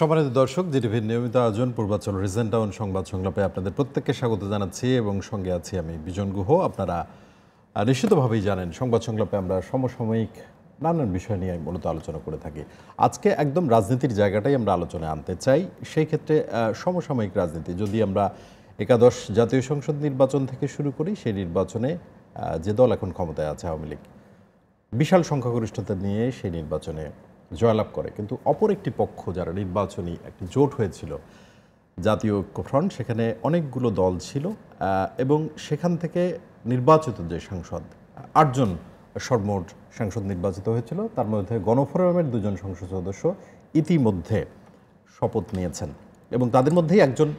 সম্মানিত দর্শক, জিটিভির নিয়মিত আয়োজন পূর্বাঞ্চল রিজন টাউন সংবাদ সংলাপে আপনাদের প্রত্যেককে স্বাগত জানাচ্ছি এবং সঙ্গে আছি আমি বিজন গুহ। আপনারা নিশ্চিতভাবেই জানেন সংবাদ সংলাপে আমরা সমসাময়িক নানান বিষয় নিয়ে মূলত আলোচনা করে থাকি। আজকে একদম রাজনীতির জায়গাটাই আমরা আলোচনায় আনতে চাই। সেই ক্ষেত্রে সমসাময়িক রাজনীতি, যদি আমরা একাদশ জাতীয় সংসদ নির্বাচন থেকে শুরু করি, সেই নির্বাচনে যে দল এখন ক্ষমতায় আছে আওয়ামী লীগ বিশাল সংখ্যাগরিষ্ঠতা নিয়ে সেই নির্বাচনে জয়লাভ করে, কিন্তু অপর একটি পক্ষ যারা নির্বাচনী একটি জোট হয়েছিল জাতীয় ঐক্যফ্রন্ট, সেখানে অনেকগুলো দল ছিল এবং সেখান থেকে নির্বাচিত যে সাংসদ ৮ জন সর্বমোট সাংসদ নির্বাচিত হয়েছিল, তার মধ্যে গণফোরামের 2 জন সংসদ সদস্য ইতিমধ্যে শপথ নিয়েছেন এবং তাদের মধ্যেই একজন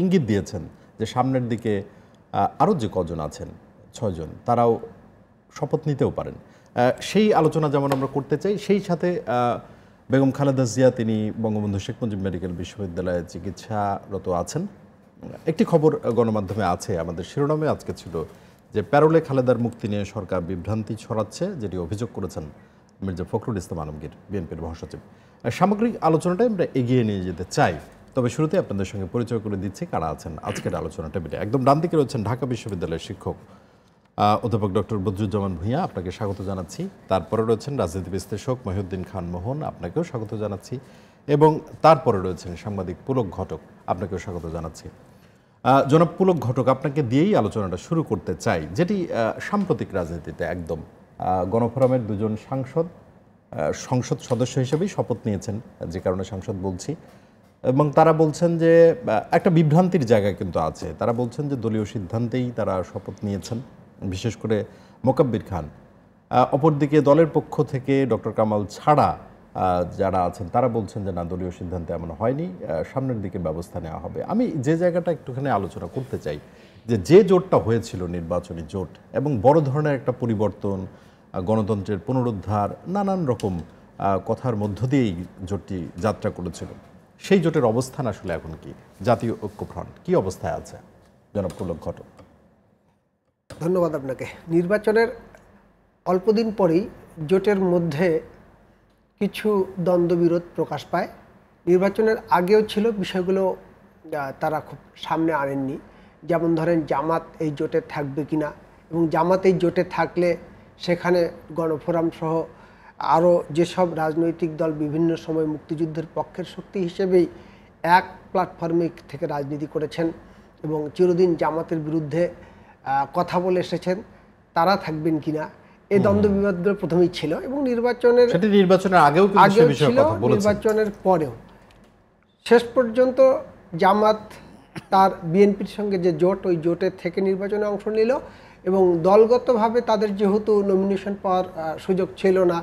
ইঙ্গিত দিয়েছেন যে সামনের দিকে আরও যে কজন আছেন 6 জন তারাও শপথ নিতেও পারেন। সেই আলোচনা যেমন আমরা করতে চাই, সেই সাথে বেগম খালেদা জিয়া তিনি বঙ্গবন্ধু শেখ মুজিব মেডিকেল বিশ্ববিদ্যালয়ে চিকিৎসারত আছেন। একটি খবর গণমাধ্যমে আছে, আমাদের শিরোনামে আজকে ছিল যে প্যারোলে খালেদার মুক্তি নিয়ে সরকার বিভ্রান্তি ছড়াচ্ছে, যেটি অভিযোগ করেছেন মির্জা ফখরুল ইসলাম আলমগীর, বিএনপির মহাসচিব। সামগ্রিক আলোচনাটাই আমরা এগিয়ে নিয়ে যেতে চাই, তবে শুরুতে আপনাদের সঙ্গে পরিচয় করে দিচ্ছি কারা আছেন আজকের আলোচনা টেবিলে। একদম ডান দিকে রয়েছেন ঢাকা বিশ্ববিদ্যালয়ের শিক্ষক অধ্যাপক ডক্টর বদরুজ্জামান ভূঁইয়া, আপনাকে স্বাগত জানাচ্ছি। তারপরে রয়েছেন রাজনীতি বিশ্লেষক মহিউদ্দিন খান মোহন, আপনাকেও স্বাগত জানাচ্ছি। এবং তারপরে রয়েছেন সাংবাদিক পুলক ঘটক, আপনাকেও স্বাগত জানাচ্ছি। জনাব পুলক ঘটক, আপনাকে দিয়েই আলোচনাটা শুরু করতে চাই, যেটি সাম্প্রতিক রাজনীতিতে একদম গণফোরামের 2 জন সাংসদ সংসদ সদস্য হিসেবেই শপথ নিয়েছেন, যে কারণে সাংসদ বলছি, এবং তারা বলছেন যে একটা বিভ্রান্তির জায়গা কিন্তু আছে। তারা বলছেন যে দলীয় সিদ্ধান্তেই তারা শপথ নিয়েছেন, বিশেষ করে মোকাব্বির খান। অপরদিকে দলের পক্ষ থেকে ডক্টর কামাল ছাড়া যারা আছেন তারা বলছেন যে না, দলীয় সিদ্ধান্তে এমন হয়নি, সামনের দিকে ব্যবস্থা নেওয়া হবে। আমি যে জায়গাটা একটুখানি আলোচনা করতে চাই, যে জোটটা হয়েছিল নির্বাচনী জোট এবং বড় ধরনের একটা পরিবর্তন, গণতন্ত্রের পুনরুদ্ধার, নানান রকম কথার মধ্য দিয়েই জোটটি যাত্রা করেছিল, সেই জোটের অবস্থান আসলে এখন কি? জাতীয় ঐক্যফ্রন্ট কি অবস্থায় আছে? জনাব পুলক ঘটক। ধন্যবাদ আপনাকে। নির্বাচনের অল্পদিন পরেই জোটের মধ্যে কিছু দ্বন্দ্ববিরোধ প্রকাশ পায়। নির্বাচনের আগেও ছিল, বিষয়গুলো তারা খুব সামনে আনেননি। যেমন ধরেন জামাত এই জোটে থাকবে কিনা, এবং জামাত এই জোটে থাকলে সেখানে গণফোরাম সহ আরও যেসব রাজনৈতিক দল বিভিন্ন সময় মুক্তিযুদ্ধের পক্ষের শক্তি হিসেবেই এক প্ল্যাটফর্মে থেকে রাজনীতি করেছেন এবং চিরদিন জামাতের বিরুদ্ধে কথা বলে এসেছেন, তারা থাকবেন কিনা, এই দ্বন্দ্ব বিবাদগুলো প্রথমেই ছিল এবং নির্বাচনের আগেও ছিল, নির্বাচনের পরেও। শেষ পর্যন্ত জামাত তার বিএনপির সঙ্গে যে জোট, ওই জোটের থেকে নির্বাচনে অংশ নিল এবং দলগতভাবে তাদের যেহেতু নমিনেশন পাওয়ার সুযোগ ছিল না,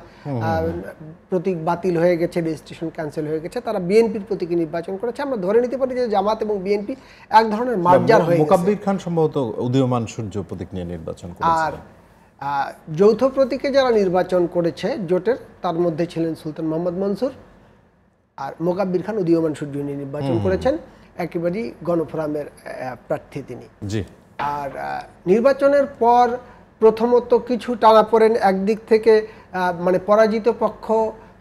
প্রতীক বাতিল হয়ে গেছে, রেজিস্ট্রেশন ক্যান্সেল হয়ে গেছে, তারা বিএনপির প্রতীকে নির্বাচন করেছে। আমরা ধরে নিতে পারি যে জামাত এবং বিএনপি এক ধরনের মার্জার হয়ে গেছে। মোকাব্বির খান সম্ভবত উদীয়মান সূর্য প্রতীক নিয়ে নির্বাচন করেছেন। আর যৌথ প্রতীকে যারা নির্বাচন করেছে জোটের, তার মধ্যে ছিলেন সুলতান মোহাম্মদ মনসুর, আর মোকাব্বির খান উদীয়মান সূর্য নিয়ে নির্বাচন করেছেন, একেবারেই গণফোরামের প্রার্থী তিনি। জি। আর নির্বাচনের পর প্রথমত কিছু টানাপোড়েন, একদিক থেকে মানে পরাজিত পক্ষ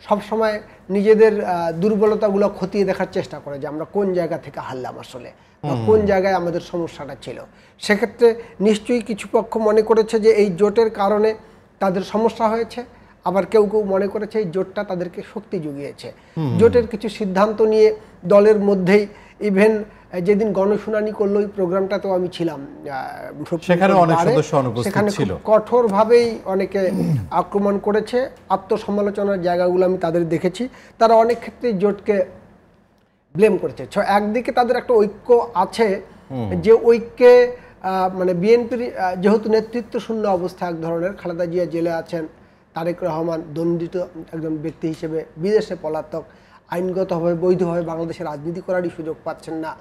সবসময় নিজেদের দুর্বলতাগুলো খতিয়ে দেখার চেষ্টা করে যে আমরা কোন জায়গা থেকে হারলাম আসলে, বা কোন জায়গায় আমাদের সমস্যাটা ছিল। সেক্ষেত্রে নিশ্চয়ই কিছু পক্ষ মনে করেছে যে এই জোটের কারণে তাদের সমস্যা হয়েছে, আবার কেউ কেউ মনে করেছে এই জোটটা তাদেরকে শক্তি জুগিয়েছে। জোটের কিছু সিদ্ধান্ত নিয়ে দলের মধ্যেই, ইভেন যেদিন গণশুনানি করলো ওই প্রোগ্রামটাতেও আমি ছিলাম, সেখানে কঠোরভাবেই অনেকে আক্রমণ করেছে, আত্মসমালোচনার জায়গাগুলো আমি তাদের দেখেছি। তারা অনেক ক্ষেত্রে জোটকে ব্লেম করেছে। একদিকে তাদের একটা ঐক্য আছে, যে ঐক্যে মানে বিএনপির যেহেতু নেতৃত্ব শূন্য অবস্থা এক ধরনের, খালেদা জিয়া জেলে আছেন, তারেক রহমান দণ্ডিত একজন ব্যক্তি হিসেবে বিদেশে পলাতক, আইনগতভাবে বৈধভাবে বাংলাদেশে রাজনীতি করারই সুযোগ পাচ্ছেন না।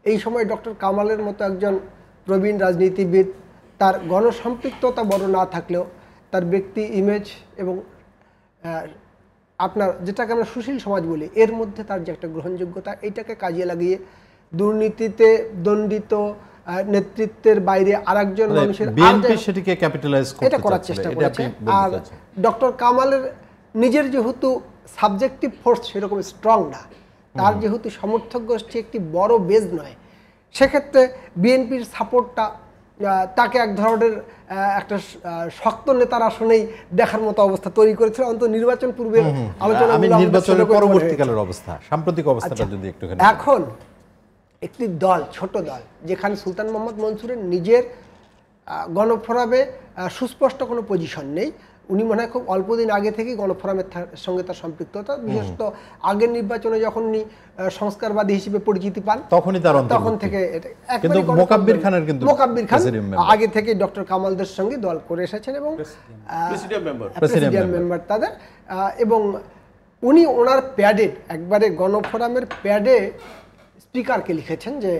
এই সময় ডক্টর কামালের মতো একজন প্রবীণ রাজনীতিবিদ, তার গণসম্পৃক্ততা বড় না থাকলেও তার ব্যক্তি ইমেজ এবং আপনার যেটাকে আমরা সুশীল সমাজ বলি, এর মধ্যে তার যে একটা গ্রহণযোগ্যতা, এইটাকে কাজে লাগিয়ে দুর্নীতিতে দণ্ডিত নেতৃত্বের বাইরে আরেকজন মানুষের এটা করার চেষ্টা করেছে। আর ডক্টর কামালের নিজের যেহেতু সাবজেক্টিভ ফোর্স সেরকম স্ট্রং না, তার যেহেতু সমর্থক গোষ্ঠী একটি বড় বেজ নয়, সেক্ষেত্রে বিএনপির সাপোর্টটা তাকে এক ধরনের একটা শক্ত নেতার আসনেই দেখার মতো অবস্থা তৈরি করেছিল। অন্তত নির্বাচন পূর্বের আলোচনা আমি নির্বাচনের পরবর্তীকালের অবস্থা, সাম্প্রতিক অবস্থাটা যদি একটুখানি। এখন একটি দল, ছোট দল, যেখানে সুলতান মোহাম্মদ মনসুরের নিজের গণফোরামে সুস্পষ্ট কোনো পজিশন নেই, উনি মনে হয় খুব অল্প দিন আগে থেকেই গণফোরামের সঙ্গে তার সম্পৃক্ততা, বিশেষত আগের নির্বাচনে যখন উনি সংস্কারবাদী হিসেবে পরিচিতি পান তখনই তার তখন থেকে কিন্তু মোকাব্বির খানের কিন্তু মোকাব্বির খান আগে থেকে ডক্টর কামালদের সঙ্গে দল করে এসেছেন এবং প্রেসিডিয়াম মেম্বার তাদের, এবং উনি ওনার প্যাডে একবারে গণফোরামের প্যাডে স্পিকারকে লিখেছেন যে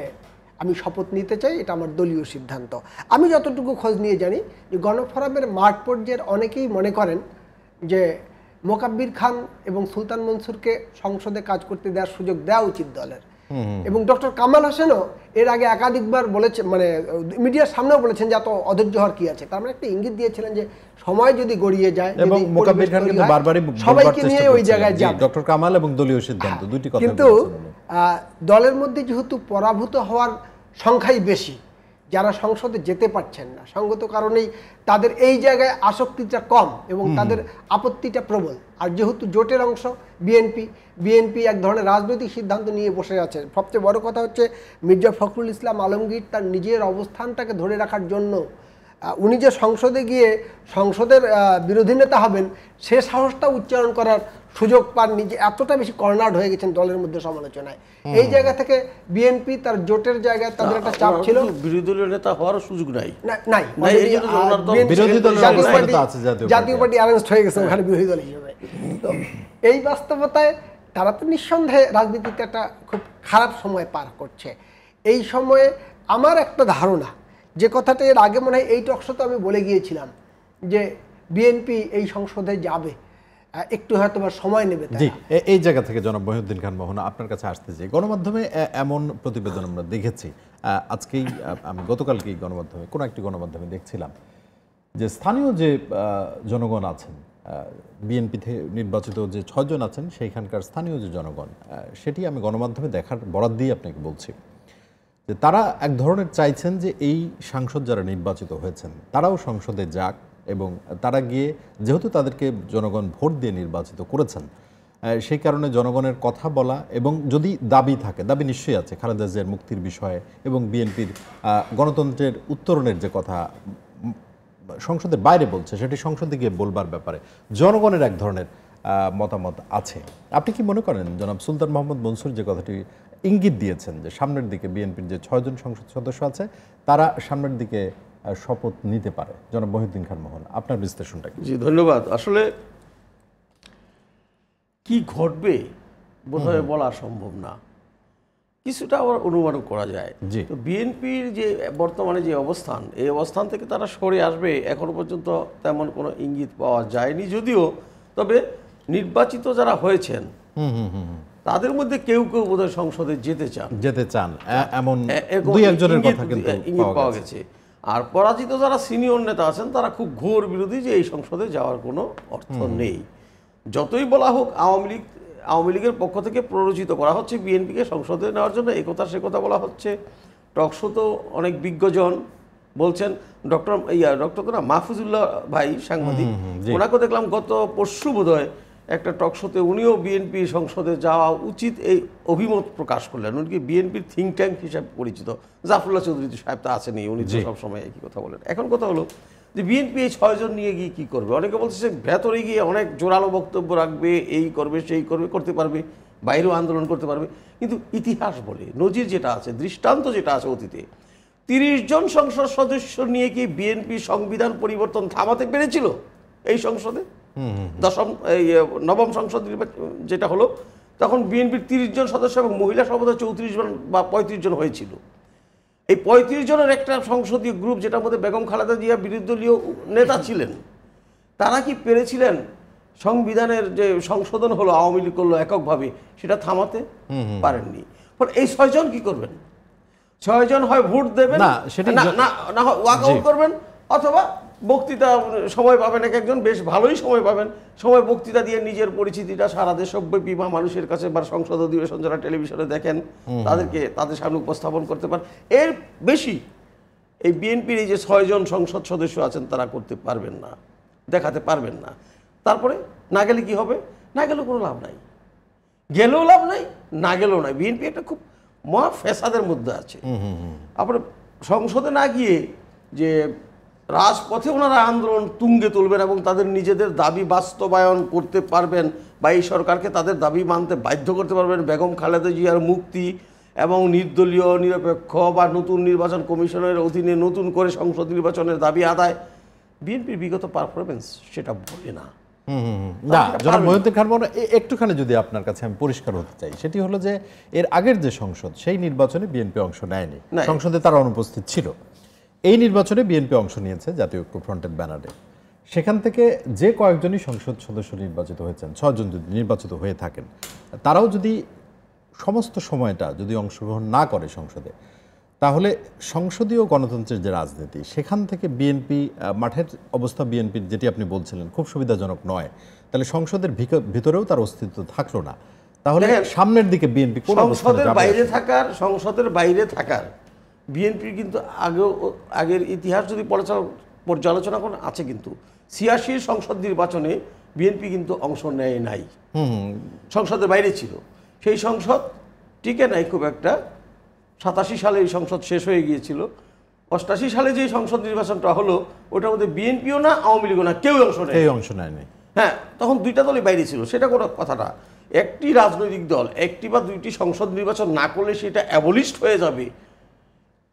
আমি শপথ নিতে চাই, এটা আমার দলীয় সিদ্ধান্ত। আমি যতটুকু খোঁজ নিয়ে জানি যে গণফোরামের মাঠ পর্যায়ের অনেকেই মনে করেন যে মোকাব্বির খান এবং সুলতান মনসুরকে সংসদে কাজ করতে দেওয়ার সুযোগ দেওয়া উচিত দলের, এবং ডক্টর কামাল হোসেনও এর আগে একাধিকবার বলেছেন, মানে মিডিয়ার সামনেও বলেছেন যে এত অধৈর্য হওয়ার কি আছে। তার মানে একটা ইঙ্গিত দিয়েছিলেন যে সময় যদি গড়িয়ে যায়, এবং মোকাব্বির খান কিন্তু বারবারই সবাইকে নিয়ে ওই জায়গায় যাবে, ডক্টর কামাল এবং দলীয় সিদ্ধান্ত দুটি কথা। কিন্তু দলের মধ্যে যেহেতু পরাভূত হওয়ার সংখ্যাই বেশি, যারা সংসদে যেতে পারছেন না, সঙ্গত কারণেই তাদের এই জায়গায় আসক্তিটা কম এবং তাদের আপত্তিটা প্রবল। আর যেহেতু জোটের অংশ বিএনপি এক ধরনের রাজনৈতিক সিদ্ধান্ত নিয়ে বসে আছে। সবচেয়ে বড় কথা হচ্ছে মির্জা ফখরুল ইসলাম আলমগীর তার নিজের অবস্থানটাকে ধরে রাখার জন্য উনি যে সংসদে গিয়ে সংসদের বিরোধী নেতা হবেন সে সাহসটা উচ্চারণ করার সুযোগ পাননি, যে এতটা বেশি কর্নার্ড হয়ে গেছেন দলের মধ্যে সমালোচনায়। এই জায়গা থেকে বিএনপি তার জোটের জায়গায় তাদের একটা চাপ ছিল, বিরোধী দলীয় নেতা হওয়ার সুযোগ নাই। জাতীয় পার্টি অ্যারেঞ্জ হয়ে গেছে ওখানে বিরোধী দল হিসেবে। তো এই বাস্তবতায় তারা তো নিঃসন্দেহে রাজনীতিতে একটা খুব খারাপ সময় পার করছে। এই সময়ে আমার একটা ধারণা, যে কথাটা এর আগে মনে হয় এই টকশোতে আমি বলে গিয়েছিলাম, যে বিএনপি এই সংসদে যাবে, একটু হয়তো বা সময় নেবে। জি, এই জায়গা থেকে জনাব মহিউদ্দিন খান মোহন আপনার কাছে আসতে চাই। গণমাধ্যমে এমন প্রতিবেদন আমরা দেখেছি, আজকেই আমি গতকালকেই গণমাধ্যমে কোনো একটি গণমাধ্যমে দেখছিলাম যে স্থানীয় যে জনগণ আছেন, বিএনপি থেকে নির্বাচিত যে 6 জন আছেন সেইখানকার স্থানীয় যে জনগণ, সেটি আমি গণমাধ্যমে দেখার বরাত দিয়ে আপনাকে বলছি যে তারা এক ধরনের চাইছেন যে এই সাংসদ যারা নির্বাচিত হয়েছেন তারাও সংসদে যাক, এবং তারা গিয়ে যেহেতু তাদেরকে জনগণ ভোট দিয়ে নির্বাচিত করেছেন, সেই কারণে জনগণের কথা বলা, এবং যদি দাবি থাকে, দাবি নিশ্চয়ই আছে খালেদা জিয়ার মুক্তির বিষয়ে এবং বিএনপির গণতন্ত্রের উত্তরণের যে কথা সংসদের বাইরে বলছে সেটি সংসদে গিয়ে বলবার ব্যাপারে জনগণের এক ধরনের মতামত আছে। আপনি কি মনে করেন জনাব সুলতান মোহাম্মদ মনসুর যে কথাটি ইঙ্গিত দিয়েছেন যে সামনের দিকে বিএনপির যে 6 জন সংসদ সদস্য আছে তারা সামনের দিকে শপথ নিতে পারে? জনাব মহিউদ্দিন খান মোহন, আপনার বিশ্লেষণটা কি? জি, ধন্যবাদ। আসলে কি ঘটবে বোধহয় বলা সম্ভব না, কিছুটা আবার অনুমান করা যায়। তো বিএনপির যে বর্তমানে যে অবস্থান, এই অবস্থান থেকে তারা সরে আসবে এখনো পর্যন্ত তেমন কোনো ইঙ্গিত পাওয়া যায়নি, যদিও তবে নির্বাচিত যারা হয়েছেন তাদের মধ্যে কেউ কেউ বোধহয় সংসদে যেতে চান এমন দুই একজনের কথা কিন্তু ইঙ্গিত পাওয়া গেছে। আর পরাজিত যারা সিনিয়র নেতা আছেন তারা খুব ঘোর বিরোধী, যে এই সংসদে যাওয়ার কোনো অর্থ নেই। যতই বলা হোক আওয়ামী লীগের পক্ষ থেকে প্ররোচিত করা হচ্ছে বিএনপিকে সংসদে নেওয়ার জন্য, এই কথা সে কথা বলা হচ্ছে। টকশোতেও অনেক বিজ্ঞজন বলছেন, ডক্টর মাহফুজুল্লাহ ভাই সাংবাদিক, ওনাকে দেখলাম গত পরশু বোধহয় একটা টকশোতে উনিও বিএনপি সংসদে যাওয়া উচিত এই অভিমত প্রকাশ করলেন। উনি বিএনপির থিঙ্ক ট্যাঙ্ক হিসাবে পরিচিত জাফরুল্লাহ চৌধুরী সাহেব তো আছেনই, উনি তো সবসময় একই কথা বলেন। এখন কথা হলো যে বিএনপি এই 6 জন নিয়ে গিয়ে কী করবে? অনেকে বলছে ভেতরে গিয়ে অনেক জোরালো বক্তব্য রাখবে, এই করবে সেই করবে, করতে পারবে, বাইরেও আন্দোলন করতে পারবে। কিন্তু ইতিহাস বলে, নজির যেটা আছে, দৃষ্টান্ত যেটা আছে অতীতে, 30 জন সংসদ সদস্য নিয়ে কি বিএনপি সংবিধান পরিবর্তন থামাতে পেরেছিল এই সংসদে? নবম সংসদ যেটা হলো তখন বিএনপির 30 জন সদস্য এবং মহিলা সভাপতি 34 জন বা 35 জন হয়েছিল। এই 35 জনের একটা সংসদীয় গ্রুপ, যেটার মধ্যে বেগম খালেদা জিয়া বিরোধী দলীয় নেতা ছিলেন, তারা কি পেরেছিলেন সংবিধানের যে সংশোধন হলো আওয়ামী লীগ করলো এককভাবে সেটা থামাতে? পারেননি। ফলে এই 6 জন কি করবেন? 6 জন হয় ভোট দেবেন, না ওয়াক আউট করবেন, অথবা বক্তৃতা সময় পাবেন, এক একজন বেশ ভালোই সময় পাবেন, সময় বক্তৃতা দিয়ে নিজের পরিচিতিটা সারা দেশব্যাপী বা মানুষের কাছে বা সংসদ অধিবেশন যারা টেলিভিশনে দেখেন তাদেরকে তাদের সামনে উপস্থাপন করতে পারেন। এর বেশি এই বিএনপির এই যে 6 জন সংসদ সদস্য আছেন তারা করতে পারবেন না, দেখাতে পারবেন না। তারপরে না গেলে কি হবে? না গেলেও কোনো লাভ নাই, গেলেও লাভ নাই, না গেলেও নাই। বিএনপি একটা খুব মহা ফ্যাসাদের মধ্যে আছে। আপনার সংসদে না গিয়ে যে রাজপথে ওনারা আন্দোলন তুঙ্গে তুলবেন এবং তাদের নিজেদের দাবি বাস্তবায়ন করতে পারবেন বা এই সরকারকে তাদের দাবি মানতে বাধ্য করতে পারবেন, বেগম খালেদা জিয়ার মুক্তি এবং নির্দলীয় নিরপেক্ষ বা নতুন নির্বাচন কমিশনের অধীনে নতুন করে সংসদ নির্বাচনের দাবি আদায়, বিএনপির বিগত পারফরমেন্স সেটা বলে না। না, জনাব মহিউদ্দিন খান মোহন, একটুখানি যদি আপনার কাছে আমি পরিষ্কার হতে চাই, সেটি হলো যে এর আগের যে সংসদ সেই নির্বাচনে বিএনপি অংশ নেয়নি, সংসদে তারা অনুপস্থিত ছিল। এই নির্বাচনে বিএনপি অংশ নিয়েছে জাতীয় ঐক্যফ্রন্টের ব্যানারে। সেখান থেকে যে কয়েকজনই সংসদ সদস্য নির্বাচিত হয়েছেন, 6 জন যদি নির্বাচিত হয়ে থাকেন, তারাও যদি সমস্ত সময়টা যদি অংশগ্রহণ না করে সংসদে, তাহলে সংসদীয় গণতন্ত্রের যে রাজনীতি সেখান থেকে বিএনপি মাঠের অবস্থা, বিএনপির যেটি আপনি বলছিলেন খুব সুবিধাজনক নয়, তাহলে সংসদের ভিতরেও তার অস্তিত্ব থাকলো না। তাহলে সামনের দিকে বিএনপি সংসদের বাইরে থাকার বিএনপির কিন্তু আগের ইতিহাস যদি পর্যালোচনা করেন আছে, কিন্তু 86 সংসদ নির্বাচনে বিএনপি কিন্তু অংশ নেয় নাই, সংসদের বাইরে ছিল। সেই সংসদ টিকে নাই খুব একটা। 87 সালে এই সংসদ শেষ হয়ে গিয়েছিল। 88 সালে যে সংসদ নির্বাচনটা হলো ওটার মধ্যে বিএনপিও না, আওয়ামী লীগও না, কেউ অংশ নেয়নি। হ্যাঁ, তখন 2টা দলই বাইরে ছিল, সেটা কোনো কথা না। একটি রাজনৈতিক দল একটি বা 2টি সংসদ নির্বাচন না করলে সেটা অ্যাবলিশড হয়ে যাবে,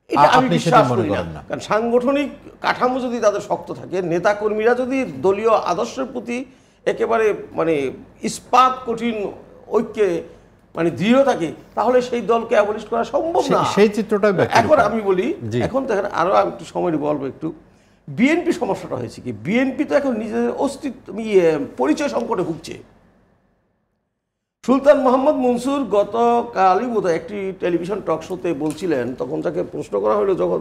এটা আমি বিশ্বাস করি না। কারণ সাংগঠনিক কাঠামো যদি তাদের শক্ত থাকে, নেতাকর্মীরা যদি দলীয় আদর্শের প্রতি একেবারে মানে ইস্পাত কঠিন ঐক্যে মানে দৃঢ় থাকে, তাহলে সেই দলকে অ্যাবলিশ করা সম্ভব না। সেই চিত্রটা এখন আমি বলি, এখন দেখেন আরো একটু সময় বলবো একটু, বিএনপি সমস্যাটা হয়েছে কি, বিএনপি তো এখন নিজেদের অস্তিত্ব পরিচয় সংকটে ভুগছে। সুলতান মোহাম্মদ মনসুর গতকালই বোধহয় একটি টেলিভিশন টক শোতে বলছিলেন, তখন তাকে প্রশ্ন করা হলো যখন,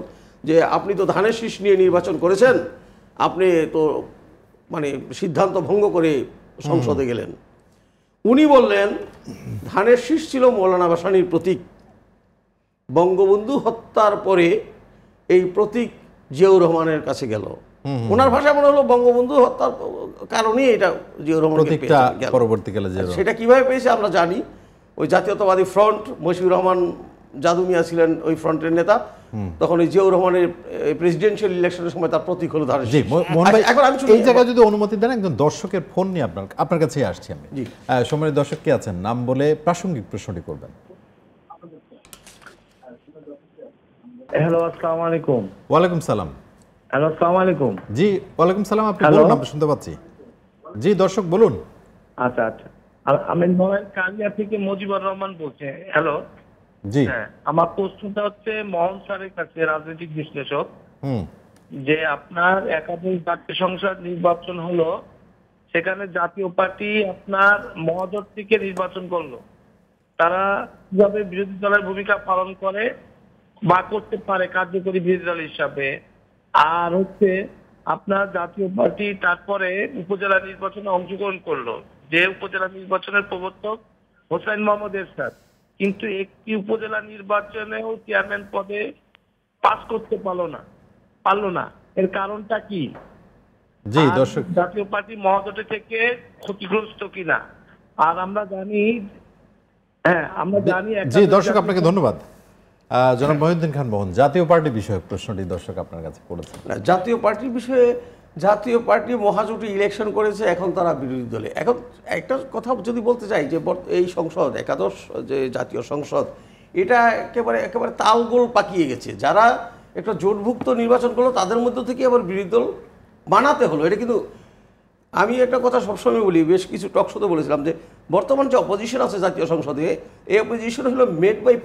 যে আপনি তো ধানের শীষ নিয়ে নির্বাচন করেছেন, আপনি তো মানে সিদ্ধান্ত ভঙ্গ করে সংসদে গেলেন। উনি বললেন ধানের শীষ ছিল মৌলানা ভাসানীর প্রতীক, বঙ্গবন্ধু হত্যার পরে এই প্রতীক জিয়াউর রহমানের কাছে গেল। ওনার ভাষা মনে হলো বঙ্গবন্ধু হত্যার কারণেই এটা জিয়াউর রহমানকে পরবর্তীকালে সেটা কিভাবে পেয়েছে আমরা জানি। ওই জাতীয়তাবাদী ফ্রন্ট, মশিউর রহমান জাদু মিয়া ছিলেন ওই ফ্রন্টের নেতা, তখন ওই জিয়াউর রহমানের প্রেসিডেন্সিয়াল ইলেকশনের সময় তার প্রতীক হলো ধানের শীষ। এখন আমি এই জায়গায় যদি অনুমতি দেন, একজন দর্শকের ফোন নিয়ে আপনার কাছেই আসছি আমি। সম্মানিত দর্শক কে আছেন, নাম বলে প্রাসঙ্গিক প্রশ্নটি করবেন। হ্যালো, আসসালামু আলাইকুম। ওয়ালাইকুম সালাম। হ্যালো, আসসালামু আলাইকুম। জি ওয়ালাইকুম সালাম, আপনি বলুন, আপনি শুনতে পাচ্ছি। জি দর্শক বলুন। আচ্ছা আচ্ছা, আমি নয়ন কালিয়া থেকে মুজিবুর রহমান বলছি। হ্যালো জি, আমার প্রশ্নটা হচ্ছে মোহন স্যারের কাছে, রাজনৈতিক বিশ্লেষক, যে আপনার একাদশ জাতীয় সংসদ নির্বাচন হলো, সেখানে জাতীয় পার্টি আপনার মহাজোট থেকে নির্বাচন করলো, তারা কিভাবে বিরোধী দলের ভূমিকা পালন করে বা করতে পারে কার্যকরী বিরোধী দল হিসাবে? আর হচ্ছে আপনার জাতীয় পার্টি তারপরে উপজেলা নির্বাচনে অংশগ্রহণ করলো, যে উপজেলা নির্বাচনের প্রবর্তক হোসেন মোহাম্মদ এরশাদ, কিন্তু একটি উপজেলা নির্বাচনেও চেয়ারম্যান পদে পাস করতে পারলো না। এর কারণটা কি? জি দর্শক, জাতীয় পার্টি মহাজোটে থেকে ক্ষতিগ্রস্ত কিনা? আর আমরা জানি, জি দর্শক আপনাকে ধন্যবাদ। জনাব মহিউদ্দিন খান মোহন, জাতীয় পার্টি বিষয়ক প্রশ্নটি দর্শক আপনার কাছে করেছেন। জাতীয় পার্টির বিষয়ে, জাতীয় পার্টি মহাজোটে ইলেকশন করেছে, এখন তারা বিরোধী দলে। এখন একটা কথা যদি বলতে চাই যে এই সংসদ, একাদশ যে জাতীয় সংসদ, এটা একেবারে তালগোল পাকিয়ে গেছে। যারা একটা জোটভুক্ত নির্বাচন করলো তাদের মধ্য থেকে আবার বিরোধী দল বানাতে হলো। এটা কিন্তু আমি একটা কথা সবসময় বলি, বেশ কিছু টক শোতে বলেছিলাম যে বর্তমান যে অপোজিশন আছে জাতীয় সংসদে, এই অপোজিশন হলো মেড বাই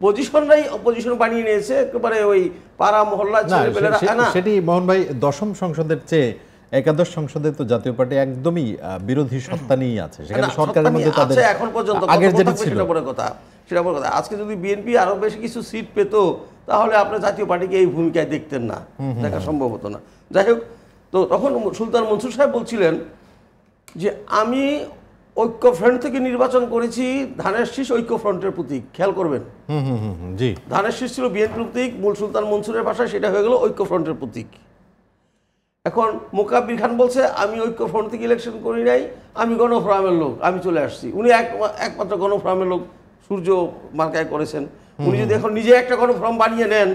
পজিশনরাই অপোজিশন বানিয়ে নিয়েছে, একেবারে ওই পাড়া মহল্লা ছেলেপেলেরা। সেটি মোহন ভাই, দশম সংসদের চেয়ে একাদশ সংসদে তো জাতীয় পার্টি একদমই বিরোধী সত্তা নিয়ে আছে, সেখানে সরকারের মধ্যে তাদের এখন পর্যন্ত আগের যেটা ছিল সেটা বড় কথা। আজকে যদি বিএনপি আরো বেশি কিছু সিট পেত তাহলে আপনার জাতীয় পার্টিকে এই ভূমিকায় দেখতেন না, দেখা সম্ভব হতো না। যাই হোক, তো তখন সুলতান মনসুর সাহেব বলছিলেন যে আমি ঐক্য ফ্রন্ট থেকে নির্বাচন করেছি, ধানের শীষ ঐক্য ফ্রন্টের প্রতীক, খেয়াল করবেন। জি, ধানের শীষ ছিল বিএনপির প্রতীক, মূল সুলতান মনসুরের ভাষায় সেটা হয়ে গেল ঐক্য ফ্রন্টের প্রতীক। এখন মোকাব্বির খান বলছে আমি ঐক্য ফ্রন্ট থেকে ইলেকশন করি নাই, আমি গণফোরামের লোক, আমি চলে আসছি। উনি একমাত্র গণফোরামের লোক সূর্য মার্কায় করেছেন। উনি যদি এখন নিজে একটা গণফোরাম বানিয়ে নেন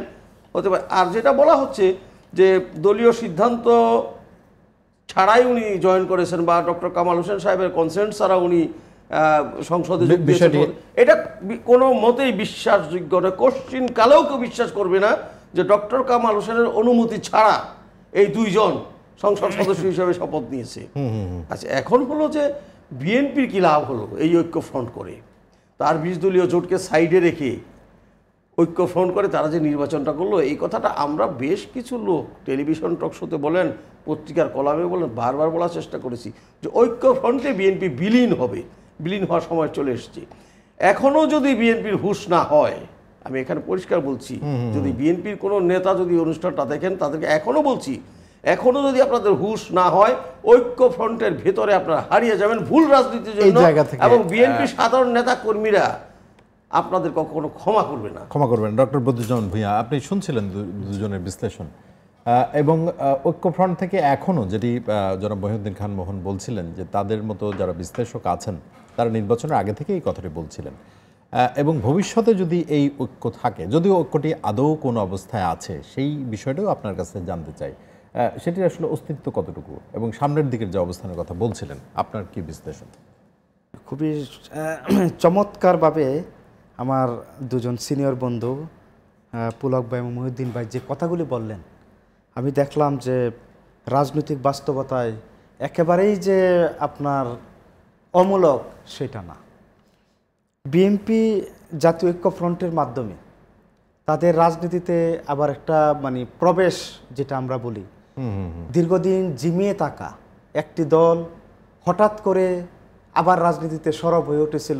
হতে পারে। আর যেটা বলা হচ্ছে যে দলীয় সিদ্ধান্ত ছাড়াই উনি জয়েন করেছেন বা ডক্টর কামাল হোসেন সাহেবের কনসেন্ট ছাড়া উনি সংসদে যোগ দিয়েছেন, এটা কোনো মতেই বিশ্বাসযোগ্য নয়। কোশ্চিন কালেও কেউ বিশ্বাস করবে না যে ডক্টর কামাল হোসেনের অনুমতি ছাড়া এই দুইজন সংসদ সদস্য হিসেবে শপথ নিয়েছে। আচ্ছা, এখন হলো যে বিএনপির কি লাভ হলো এই ঐক্য ফ্রন্ট করে? তার 20 দলীয় জোটকে সাইডে রেখে ঐক্য ফ্রন্ট করে তারা যে নির্বাচনটা করলো, এই কথাটা আমরা বেশ কিছু লোক টেলিভিশন টকশোতে বলেন, পত্রিকার কলামে বলেন, বারবার বলার চেষ্টা করেছি যে ঐক্য ফ্রন্টে বিএনপি বিলীন হবে, বিলীন হওয়ার সময় চলে এসেছে। এখনও যদি বিএনপির হুঁশ না হয়, আমি এখানে পরিষ্কার বলছি, যদি বিএনপির কোনো নেতা যদি অনুষ্ঠানটা দেখেন তাদেরকে এখনও বলছি, এখনও যদি আপনাদের হুঁশ না হয়, ঐক্য ফ্রন্টের ভেতরে আপনারা হারিয়ে যাবেন ভুল রাজনীতির জন্য, এবং বিএনপির সাধারণ নেতা কর্মীরা আপনাদের কখনো ক্ষমা করবে না। ক্ষমা করবেন। ডক্টর বদিউজ্জামান ভূঁইয়া, আপনি শুনছিলেন দুজনের বিশ্লেষণ, এবং ঐক্যফ্রন্ট থেকে এখনও যেটি জনাব মহিউদ্দিন খান মোহন বলছিলেন যে তাদের মতো যারা বিশ্লেষক আছেন তারা নির্বাচনের আগে থেকে এই কথাটি বলছিলেন, এবং ভবিষ্যতে যদি এই ঐক্য থাকে, যদিও ঐক্যটি আদৌ কোনো অবস্থায় আছে সেই বিষয়টাও আপনার কাছে জানতে চাই, সেটির আসলে অস্তিত্ব কতটুকু এবং সামনের দিকের যে অবস্থানের কথা বলছিলেন, আপনার কি বিশ্লেষণ? খুবই চমৎকারভাবে আমার দুজন সিনিয়র বন্ধু পুলক ভাই এবং মহিউদ্দিন ভাই যে কথাগুলি বললেন, আমি দেখলাম যে রাজনৈতিক বাস্তবতায় একেবারেই যে আপনার অমূলক সেটা না। বিএনপি জাতীয় ঐক্য ফ্রন্টের মাধ্যমে তাদের রাজনীতিতে আবার একটা মানে প্রবেশ, যেটা আমরা বলি, দীর্ঘদিন জিমিয়ে থাকা একটি দল হঠাৎ করে আবার রাজনীতিতে সরব হয়ে উঠেছিল।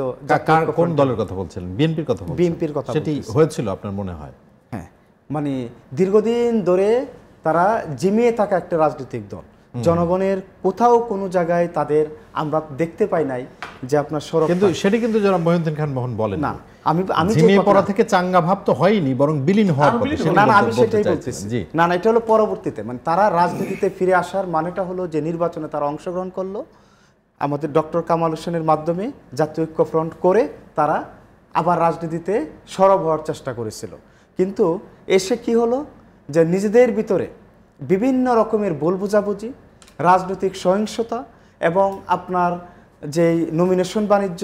কোন দলের কথা বলছিলেন? বিএনপির কথা? বিএনপির কথা। সেটি হয়েছিল আপনার মনে হয়? হ্যাঁ, মানে দীর্ঘদিন ধরে তারা জিমিয়ে থাকা একটা রাজনৈতিক দল, জনগণের কোথাও কোনো জায়গায় তাদের আমরা দেখতে পাই নাই যে আপনার সরব। কিন্তু সেটি কিন্তু জনাব মহিউদ্দিন খান মোহন বলেন না, আমি জিমিয়ে পড়া থেকে চাঙ্গা ভাব তো হয়নি, বরং বিলীন হওয়ার কথা। না, আমি সেটাই বলতেছি। না, এটা হলো পরবর্তীতে, মানে তারা রাজনীতিতে ফিরে আসার মানেটা হলো যে নির্বাচনে তারা অংশগ্রহণ করলো, আমাদের ডক্টর কামাল হোসেনের মাধ্যমে জাতীয় ঐক্য ফ্রন্ট করে তারা আবার রাজনীতিতে সরব হওয়ার চেষ্টা করেছিল। কিন্তু এসে কি হলো যে নিজেদের ভিতরে বিভিন্ন রকমের ভুল বুঝাবুঝি, রাজনৈতিক সহিংসতা এবং আপনার যে নমিনেশন বাণিজ্য,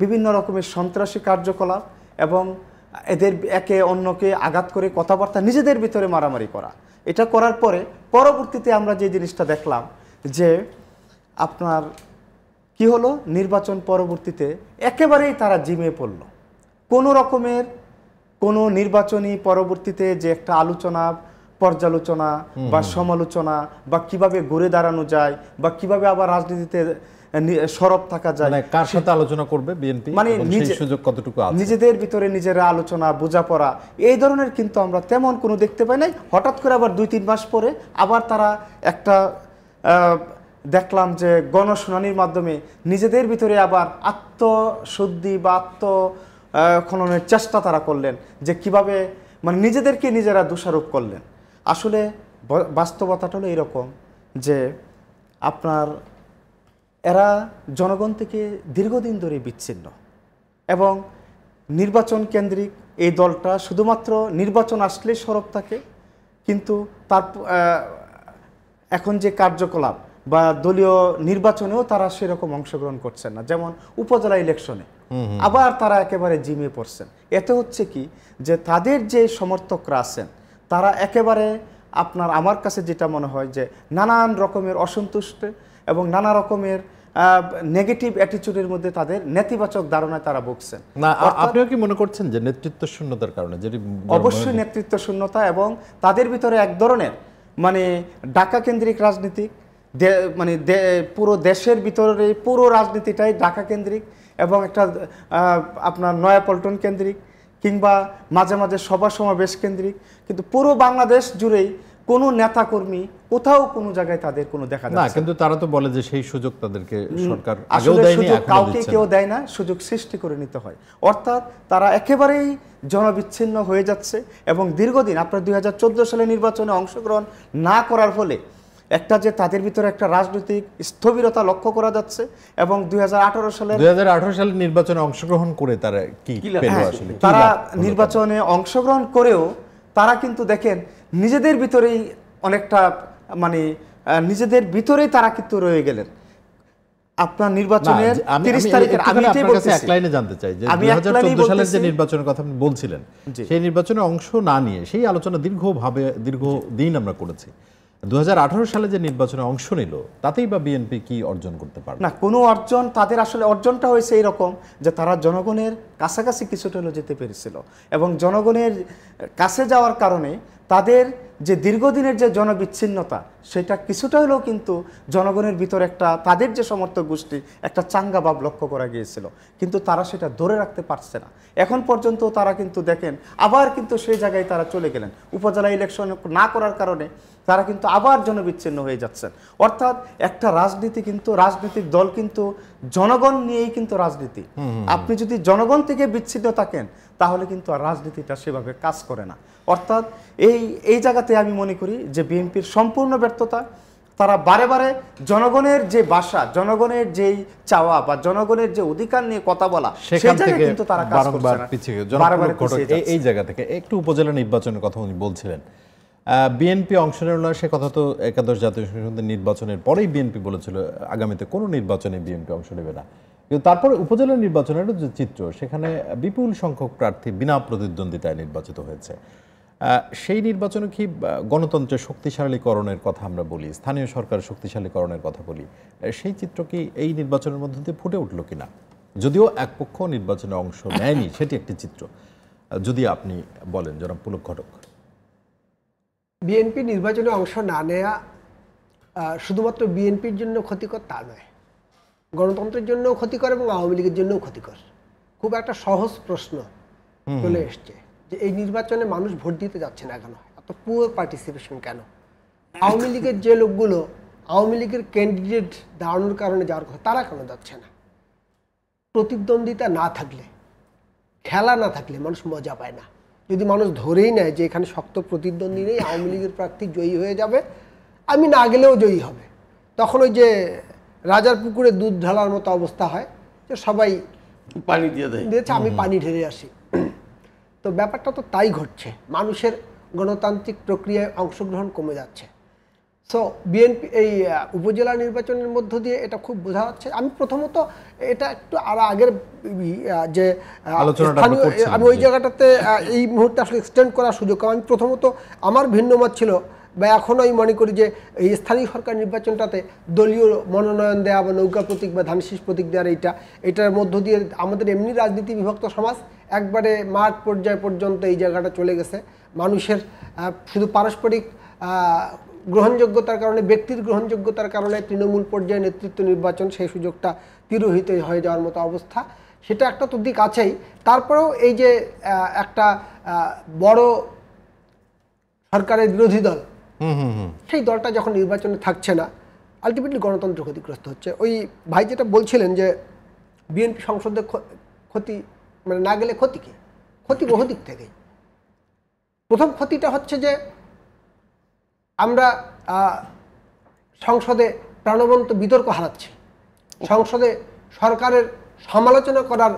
বিভিন্ন রকমের সন্ত্রাসী কার্যকলাপ এবং এদের একে অন্যকে আঘাত করে কথাবার্তা, নিজেদের ভিতরে মারামারি করা, এটা করার পরে পরবর্তীতে আমরা যে জিনিসটা দেখলাম যে আপনার কি হলো, নির্বাচন পরবর্তীতে একেবারেই তারা জিমে পড়ল। কোনো রকমের কোনো নির্বাচনী পরবর্তীতে যে একটা আলোচনা, পর্যালোচনা বা সমালোচনা বা কিভাবে ঘুরে দাঁড়ানো যায় বা কিভাবে আবার রাজনীতিতে সরব থাকা যায়, কার সাথে আলোচনা করবে বিএনপি, মানে সুযোগ কতটুকু আছে, নিজেদের ভিতরে নিজেরা আলোচনা, বোঝাপড়া, এই ধরনের কিন্তু আমরা তেমন কোনো দেখতে পাই নাই। হঠাৎ করে আবার 2-3 মাস পরে আবার তারা একটা দেখলাম যে গণশুনানির মাধ্যমে নিজেদের ভিতরে আবার আত্মশুদ্ধি বা আত্মখননের চেষ্টা তারা করলেন, যে কিভাবে মানে নিজেদেরকে নিজেরা দোষারোপ করলেন। আসলে বাস্তবতাটা হলো এরকম যে আপনার এরা জনগণ থেকে দীর্ঘদিন ধরে বিচ্ছিন্ন এবং নির্বাচন কেন্দ্রিক এই দলটা শুধুমাত্র নির্বাচন আসলেই সরব থাকে, কিন্তু তার এখন যে কার্যকলাপ বা দলীয় নির্বাচনেও তারা সেরকম অংশগ্রহণ করছেন না। যেমন উপজেলা ইলেকশনে আবার তারা একেবারে জিমে পড়ছেন। এতে হচ্ছে কি যে তাদের যে সমর্থকরা আছেন তারা একেবারে আপনার, আমার কাছে যেটা মনে হয় যে নানান রকমের অসন্তুষ্ট এবং নানা রকমের নেগেটিভ অ্যাটিটিউডের মধ্যে তাদের নেতিবাচক ধারণায় তারা ভুগছেন। না, আপনিও কি মনে করছেন যে নেতৃত্ব শূন্যতার কারণে? যেটি অবশ্যই নেতৃত্ব শূন্যতা, এবং তাদের ভিতরে এক ধরনের মানে ঢাকা কেন্দ্রিক রাজনীতি, মানে পুরো দেশের ভিতরে পুরো রাজনীতিটাই ঢাকা কেন্দ্রিক এবং একটা আপনার নয়াপল্টন কেন্দ্রিক, কিংবা মাঝে মাঝে সভা সমাবেশ কেন্দ্রিক, কিন্তু পুরো বাংলাদেশ জুড়েই কোনো নেতাকর্মী কোথাও কোনো জায়গায় তাদের কোনো দেখা না, যাচ্ছে না। কিন্তু তারা তো বলে যে সেই সুযোগ তাদেরকে সরকার আগেও আসলে দেয়নি, সুযোগ এখনো কাউকে দিচ্ছে কেউ না। দেয় না, সুযোগ সৃষ্টি করে নিতে হয়। অর্থাৎ তারা একেবারেই জনবিচ্ছিন্ন হয়ে যাচ্ছে এবং দীর্ঘদিন আপনার 2014 সালে নির্বাচনে অংশগ্রহণ না করার ফলে একটা যে তাদের ভিতরে একটা রাজনৈতিক স্থবিরতা লক্ষ্য করা যাচ্ছে এবং 2018 সালের 2018 সালের নির্বাচনে অংশগ্রহণ করে তারা কি লাভ? পেল হ্যাঁ, আসলে? কি তারা লাভ হলো নির্বাচনে অংশগ্রহণ করেও তারা কিন্তু দেখেন নিজেদের ভিতরেই অনেকটা মানে নিজেদের ভিতরেই তারা কিন্তু রয়ে গেলেন। আপনার নির্বাচনের 30 তারিখের আমি এটাই বলতেছি, এক লাইনে জানতে চাই যে আমি এক লাইনেই 2014 সালের যে বলতেছি। নির্বাচনের কথা আপনি বলছিলেন, সেই নির্বাচনে অংশ না নিয়ে সেই আলোচনা দীর্ঘদিন আমরা করেছি। 2018 সালে যে নির্বাচনে অংশ নিল তাতেই বা বিএনপি কি অর্জন করতে পারবে? না, কোনো অর্জন তাদের আসলে অর্জনটা হয়েছে এইরকম যে তারা জনগণের কাছাকাছি কিছুটা হলেও যেতে পেরেছিল এবং জনগণের কাছে যাওয়ার কারণে তাদের যে দীর্ঘদিনের যে জনবিচ্ছিন্নতা সেটা কিছুটা হলেও কিন্তু জনগণের ভিতর একটা তাদের যে সমর্থক গোষ্ঠী একটা চাঙ্গা ভাব লক্ষ্য করা গিয়েছিল, কিন্তু তারা সেটা ধরে রাখতে পারছে না। এখন পর্যন্ত তারা কিন্তু দেখেন আবার কিন্তু সেই জায়গায় তারা চলে গেলেন, উপজেলা ইলেকশন না করার কারণে তারা কিন্তু আবার জনবিচ্ছিন্ন হয়ে যাচ্ছেন। অর্থাৎ একটা রাজনীতি কিন্তু রাজনৈতিক দল কিন্তু জনগণ নিয়েই কিন্তু রাজনীতি। আপনি যদি জনগণ থেকে বিচ্ছিন্ন থাকেন তাহলে কিন্তু আর রাজনীতিটা সেভাবে কাজ করে না। অর্থাৎ এই জায়গাতে আমি মনে করি যে বিএনপির সম্পূর্ণ ব্যর্থতা। তারা বারে বারে জনগণের যে ভাষা, জনগণের যেই চাওয়া বা জনগণের যে অধিকার নিয়ে কথা বলা সেই জায়গায় কিন্তু তারা কাজ করছে না। বারবার এই জায়গা থেকে একটু উপজেলা নির্বাচনের কথা উনি বলছিলেন, বিএনপি অংশ নিল না, সে কথা তো একাদশ জাতীয় সংসদের নির্বাচনের পরেই বিএনপি বলেছিল আগামীতে কোনো নির্বাচনে বিএনপি অংশ নেবে না। কিন্তু তারপরে উপজেলা নির্বাচনের যে চিত্র, সেখানে বিপুল সংখ্যক প্রার্থী বিনা প্রতিদ্বন্দ্বিতায় নির্বাচিত হয়েছে। সেই নির্বাচনে কি গণতন্ত্রের শক্তিশালীকরণের কথা আমরা বলি, স্থানীয় সরকার শক্তিশালীকরণের কথা বলি, সেই চিত্র কি এই নির্বাচনের মধ্যে দিয়ে ফুটে উঠলো কিনা? যদিও এক পক্ষ নির্বাচনে অংশ নেয়নি, সেটি একটি চিত্র, যদি আপনি বলেন জনাব পুলক ঘটক। বিএনপি নির্বাচনে অংশ না নেওয়া শুধুমাত্র বিএনপির জন্য ক্ষতিকর তা নয়, গণতন্ত্রের জন্যও ক্ষতিকর এবং আওয়ামী লীগের জন্যও ক্ষতিকর। খুব একটা সহজ প্রশ্ন চলে এসছে যে এই নির্বাচনে মানুষ ভোট দিতে যাচ্ছে না কেন, এত পুয়ার পার্টিসিপেশন কেন? আওয়ামী লীগের যে লোকগুলো আওয়ামী লীগের ক্যান্ডিডেট দাঁড়ানোর কারণে যাওয়ার কথা, তারা কেন যাচ্ছে না? প্রতিদ্বন্দ্বিতা না থাকলে, খেলা না থাকলে মানুষ মজা পায় না। যদি মানুষ ধরেই নেয় যে এখানে শক্ত প্রতিদ্বন্দ্বী নেই, আওয়ামী লীগের প্রার্থী জয়ী হয়ে যাবে, আমি না গেলেও জয়ী হবে, তখন ওই যে রাজার পুকুরে দুধ ঢালার মতো অবস্থা হয় যে সবাই পানি দিয়ে দিয়েছে, আমি পানি ঢেলে আসি। তো ব্যাপারটা তো তাই ঘটছে, মানুষের গণতান্ত্রিক প্রক্রিয়ায় অংশগ্রহণ কমে যাচ্ছে। সো বিএনপি এই উপজেলা নির্বাচনের মধ্য দিয়ে এটা খুব বোঝা যাচ্ছে। আমি প্রথমত এটা একটু আর আগের যে আমি ওই জায়গাটাতে এই মুহূর্তে আসলে এক্সটেন্ড করার সুযোগ, আমি প্রথমত আমার ভিন্ন মত ছিল বা এখনও আমি মনে করি যে এই স্থানীয় সরকার নির্বাচনটাতে দলীয় মনোনয়ন দেওয়া বা নৌকা প্রতীক বা ধানশীষ প্রতীক দেওয়ার এটার মধ্য দিয়ে আমাদের এমনি রাজনীতি বিভক্ত সমাজ একবারে মাঠ পর্যায় পর্যন্ত এই জায়গাটা চলে গেছে। মানুষের শুধু পারস্পরিক গ্রহণযোগ্যতার কারণে, ব্যক্তির গ্রহণযোগ্যতার কারণে তৃণমূল পর্যায়ে নেতৃত্ব নির্বাচন সেই সুযোগটা তিরোহিত হয়ে যাওয়ার মতো অবস্থা, সেটা একটা তো দিক আছেই। তারপরেও এই যে একটা বড় সরকারের বিরোধী দল, সেই দলটা যখন নির্বাচনে থাকছে না, আলটিমেটলি গণতন্ত্র ক্ষতিগ্রস্ত হচ্ছে। ওই ভাই যেটা বলছিলেন যে বিএনপি সংসদে ক্ষতি, মানে না গেলে ক্ষতি কি? ক্ষতি বহু দিক থেকেই। প্রথম ক্ষতিটা হচ্ছে যে আমরা সংসদে প্রাণবন্ত বিতর্ক হারাচ্ছি, সংসদে সরকারের সমালোচনা করার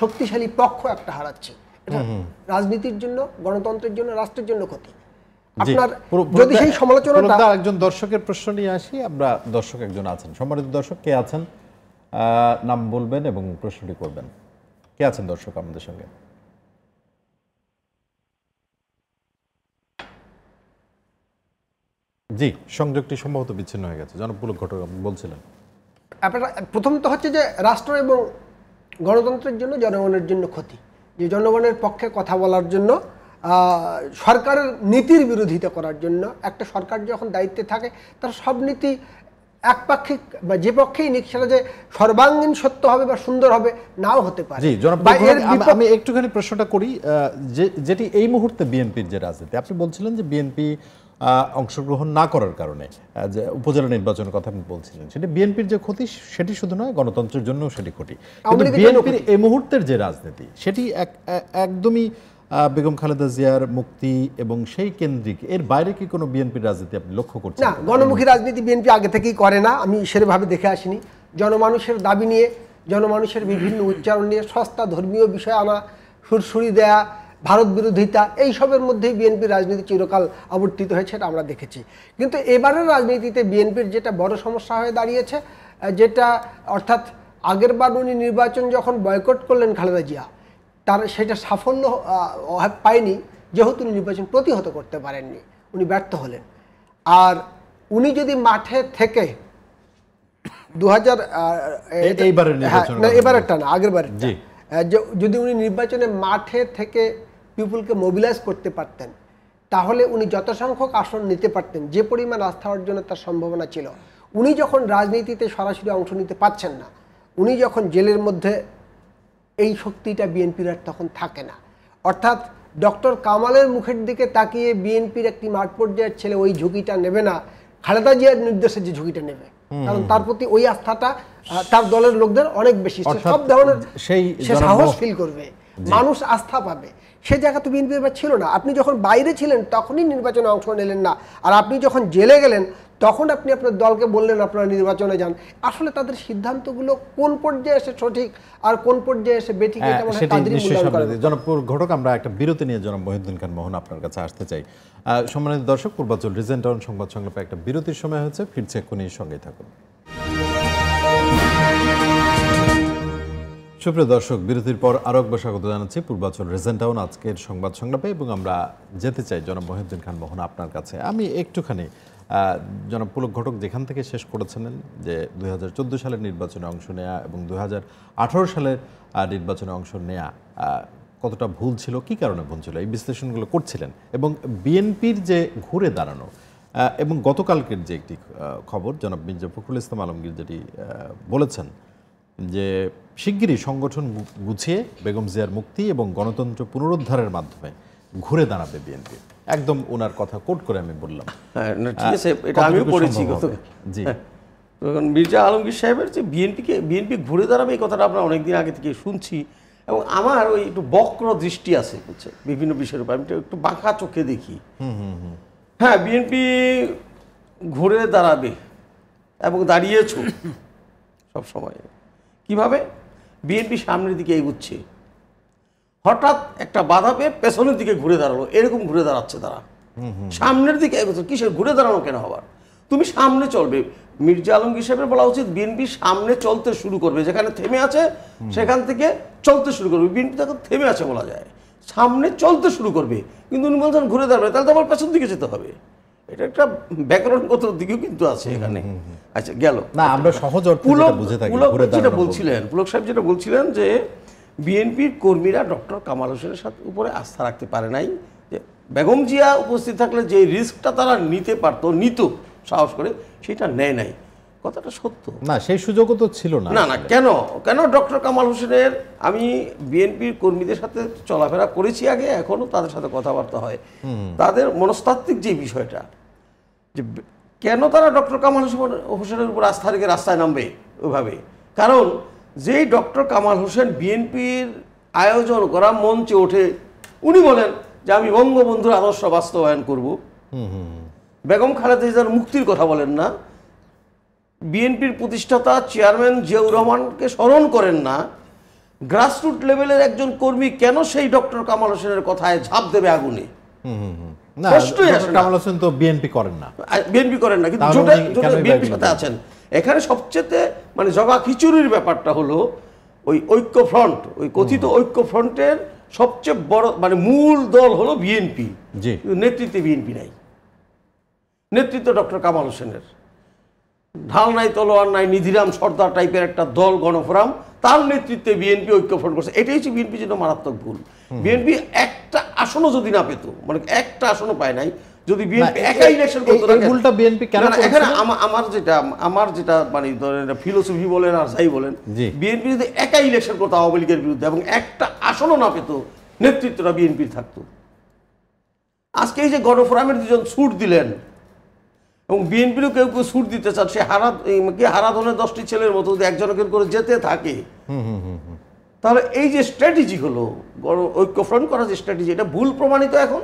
শক্তিশালী পক্ষ একটা হারাচ্ছি। এটা রাজনীতির জন্য, গণতন্ত্রের জন্য, রাষ্ট্রের জন্য ক্ষতি। আপনার যদি সেই সমালোচনাটা, একজন দর্শকের প্রশ্ন নিয়ে আসি আমরা। দর্শক একজন আছেন, সম্মানিত দর্শক কে আছেন নাম বলবেন এবং প্রশ্নটি করবেন। কে আছেন দর্শক আমাদের সঙ্গে? জি, সংযোগটি সম্ভবত বিচ্ছিন্ন হয়ে গেছে। জনাব পুলক ঘটক আপনি বলছিলেন। প্রথমত হচ্ছে যে রাষ্ট্র এবং গণতন্ত্রের জন্য জনগণের জন্য ক্ষতি, যে জনগণের পক্ষে কথা বলার জন্য, সরকারের নীতির বিরোধিতা করার জন্য, একটা সরকার যখন দায়িত্বে থাকে তার সব নীতি একপাক্ষিক বা যে পক্ষেই নিক সেটা যে সর্বাঙ্গীন সত্য হবে বা সুন্দর হবে নাও হতে পারে। জি জনাব বা এর আমি একটুখানি প্রশ্নটা করি, যেটি এই মুহূর্তে বিএনপির যে রাজনীতি, আপনি বলছিলেন যে বিএনপি অংশগ্রহণ না করার কারণে যে উপজেলা নির্বাচনের কথা আপনি বলছিলেন, সেটি বিএনপির যে ক্ষতি সেটি শুধু নয়, গণতন্ত্রের জন্যও সেটি ক্ষতি। কিন্তু বিএনপির এই মুহূর্তের যে রাজনীতি সেটি একদমই বেগম খালেদা জিয়ার মুক্তি এবং সেই কেন্দ্রিক, এর বাইরে কি কোনো বিএনপির রাজনীতি আপনি লক্ষ্য করছেন? না, গণমুখী রাজনীতি বিএনপি আগে থেকেই করে না, আমি সেভাবে দেখে আসিনি। জনমানুষের দাবি নিয়ে, জনমানুষের বিভিন্ন উচ্চারণ নিয়ে সস্তা ধর্মীয় বিষয় আনা, সুরসুরি দেয়া, ভারত বিরোধিতা, এইসবের মধ্যেই বিএনপির রাজনীতি চিরকাল আবর্তিত হয়েছে, এটা আমরা দেখেছি। কিন্তু এবারের রাজনীতিতে বিএনপির যেটা বড় সমস্যা হয়ে দাঁড়িয়েছে, যেটা অর্থাৎ আগেরবার উনি নির্বাচন যখন বয়কট করলেন খালেদা জিয়া, তার সেটা সাফল্য পায়নি, যেহেতু উনি নির্বাচন প্রতিহত করতে পারেননি, উনি ব্যর্থ হলেন। আর উনি যদি মাঠে থেকে 2000 এবারেরটা না, আগের বারের, যদি উনি নির্বাচনে মাঠে থেকে পিপুলকে মোবিলাইজ করতে পারতেন, তাহলে উনি যত সংখ্যক আসন নিতে পারতেন, যে পরিমাণ আস্থা অর্জনের তার সম্ভাবনা ছিল। উনি যখন রাজনীতিতে সরাসরি অংশ নিতে পারছেন না, উনি যখন জেলের মধ্যে, এই শক্তিটা বিএনপির আর তখন থাকে না। অর্থাৎ ডক্টর কামালের মুখের দিকে তাকিয়ে বিএনপির একটি মাঠ পর্যায়ের ছেলে ওই ঝুঁকিটা নেবে না, খালেদা জিয়ার নির্দেশে যে ঝুঁকিটা নেবে, কারণ তার প্রতি ওই আস্থাটা তার দলের লোকদের অনেক বেশি, সব ধরনের সে সাহস ফিল করবে, মানুষ আস্থা পাবে। সে জায়গা তো বিএনপি এবার ছিল না। আপনি যখন বাইরে ছিলেন তখনই নির্বাচনে অংশ নিলেন না, আর আপনি যখন জেলে গেলেন তখন আপনি আপনার দলকে বললেন আপনারা নির্বাচনে যান। আসলে তাদের সিদ্ধান্তগুলো কোন পর্যায়ে এসে সঠিক আর কোন পর্যায়ে এসে বেঠিক, এটা মনে হয় তাদেরই মূল্যায়ন করা উচিত। জনাব ঘটক, আমরা একটা বিরতি নিয়ে জনাব মহিউদ্দিন খান মোহন আপনার কাছে আসতে চাই। সম্মানিত দর্শক, পূর্বাঞ্চল রিজেন্ট টাউন সংবাদ সংলাপে একটা বিরতির সময় হয়েছে, ফিরছে এক্ষুনি, সঙ্গেই থাকুন। সুপ্রিয় দর্শক, বিরতির পর আরো একবার স্বাগত জানাচ্ছি পূর্বাঞ্চল রিজেন্ট টাউন আজকের সংবাদ সংলাপে, এবং আমরা যেতে চাই জনাব মহিউদ্দিন খান মোহন আপনার কাছে। আমি একটুখানি জনাব পুলক ঘটক যেখান থেকে শেষ করেছিলেন, যে 2014 সালের নির্বাচনে অংশ নেয়া এবং 2018 সালের নির্বাচনে অংশ নেয়া কতটা ভুল ছিল, কি কারণে ভুল ছিল, এই বিশ্লেষণগুলো করছিলেন। এবং বিএনপির যে ঘুরে দাঁড়ানো, এবং গতকালকের যে একটি খবর, জনাব মির্জা ফখরুল ইসলাম আলমগীর যেটি বলেছেন যে শিগগিরই সংগঠন গুছিয়ে বেগম জিয়ার মুক্তি এবং গণতন্ত্র পুনরুদ্ধারের মাধ্যমে ঘুরে দাঁড়াবে বিএনপি, একদম ওনার কথা কোট করে আমি বললাম। হ্যাঁ, ঠিক আছে, এটা আমিও পড়েছি। জি, মির্জা আলমগীর সাহেবের যে বিএনপি ঘুরে দাঁড়াবে, এই কথাটা আমরা অনেকদিন আগে থেকে শুনছি, এবং আমার ওই একটু বক্র দৃষ্টি আছে বুঝছে বিভিন্ন বিষয়ের উপর, আমি একটু বাঁকা চোখে দেখি। হ্যাঁ, বিএনপি ঘুরে দাঁড়াবে এবং দাঁড়িয়েছ সব সময়। কিভাবে? বিএনপি সামনের দিকে এগুচ্ছে, হঠাৎ একটা বাধা পেয়ে পেছনের দিকে ঘুরে দাঁড়ালো, এরকম ঘুরে দাঁড়াচ্ছে তারা, সামনের দিকে এগোচ্ছে। কিসের ঘুরে দাঁড়ানো কেন হবার? তুমি সামনে চলবে। মির্জা আলমগীর সাহেবের বলা উচিত বিএনপি সামনে চলতে শুরু করবে, যেখানে থেমে আছে সেখান থেকে চলতে শুরু করবে। বিএনপি তখন থেমে আছে বলা যায়, সামনে চলতে শুরু করবে, কিন্তু উনি বলছেন ঘুরে দাঁড়াবে, তাহলে তো আমার পেছন দিকে যেতে হবে। এটা একটা ব্যাকরণগত দিকেও কিন্তু আছে এখানে। আচ্ছা, গেল না, আমরা সহজ অর্থে যেটা বুঝে থাকি। যেটা বলছিলেন পুলক সাহেব, যেটা বলছিলেন যে বিএনপির কর্মীরা ডক্টর কামাল হোসেনের সাথে উপরে আস্থা রাখতে পারে নাই, যে বেগম জিয়া উপস্থিত থাকলে যে রিস্কটা তারা নিতে পারতো, নিত সাহস করে, সেটা নেয় নাই। কথাটা সত্য না, সেই সুযোগও তো ছিল না। না, কেন ডক্টর কামাল হোসেনের, আমি বিএনপির কর্মীদের সাথে চলাফেরা করেছি আগে, এখনো তাদের সাথে কথাবার্তা হয়, তাদের মনস্তাত্ত্বিক যে বিষয়টা, যে কেন তারা ডক্টর কামাল হোসেনের উপর আস্থা রেখে রাস্তায় নামবে ওইভাবে, কারণ যেই ডক্টর কামাল হোসেন বিএনপির আয়োজন করা মঞ্চে ওঠে, উনি বলেন যে আমি বঙ্গবন্ধুর আদর্শ বাস্তবায়ন করব। বেগম খালেদা জিয়ার মুক্তির কথা বলেন না, বিএনপির প্রতিষ্ঠাতা চেয়ারম্যান জিয়াউর রহমানকে স্মরণ করেন না। গ্রাসরুট লেভেলের একজন কর্মী কেন সেই ডক্টর কামাল হোসেনের কথায় ঝাঁপ দেবে আগুনে? কামাল হোসেন তো বিএনপি করেন না, কিন্তু জোটে বিএনপির সাথে আছেন। এখানে সবচেয়ে মানে জগা খিচুড়ির ব্যাপারটা হলো ওই ঐক্য ফ্রন্ট, ওই কথিত ঐক্য ফ্রন্টের সবচেয়ে বড় মানে মূল দল হলো বিএনপি, নেতৃত্বে বিএনপি নাই, নেতৃত্ব ডক্টর কামাল হোসেনের। ঢাল নাই, তলোয়ার নাই, নিধিরাম সর্দার টাইপের একটা দল গণফোরাম, তার নেতৃত্বে বিএনপি ঐক্যফ্রন্ট করছে। এটাই হচ্ছে বিএনপির জন্য মারাত্মক ভুল। বিএনপি একটা আসনও যদি না পেত, মানে একটা আসনও পায় নাই, যদি বিএনপি একাই ইলেকশন করতে এই ভুলটা বিএনপি কেন না, এখানে করেছিল? আমার যেটা মানে ধরেন ফিলোসফি বলেন আর যাই বলেন, জি। বিএনপি যদি একাই ইলেকশন করতো আওয়ামী লীগের বিরুদ্ধে এবং একটা আসনও না পেত, নেতৃত্বটা বিএনপির থাকতো। আজকে এই যে গণফোরামের দুজন ছুট দিলেন এবং বিএনপিরও কেউ কেউ ছুট দিতে চান, সে হারাধনের 10টি ছেলের মতো যদি একজনকে করে যেতে থাকে, তাহলে এই যে স্ট্র্যাটেজি হলো ঐক্যফ্রন্ট করার যে স্ট্র্যাটেজি, এটা ভুল প্রমাণিত। এখন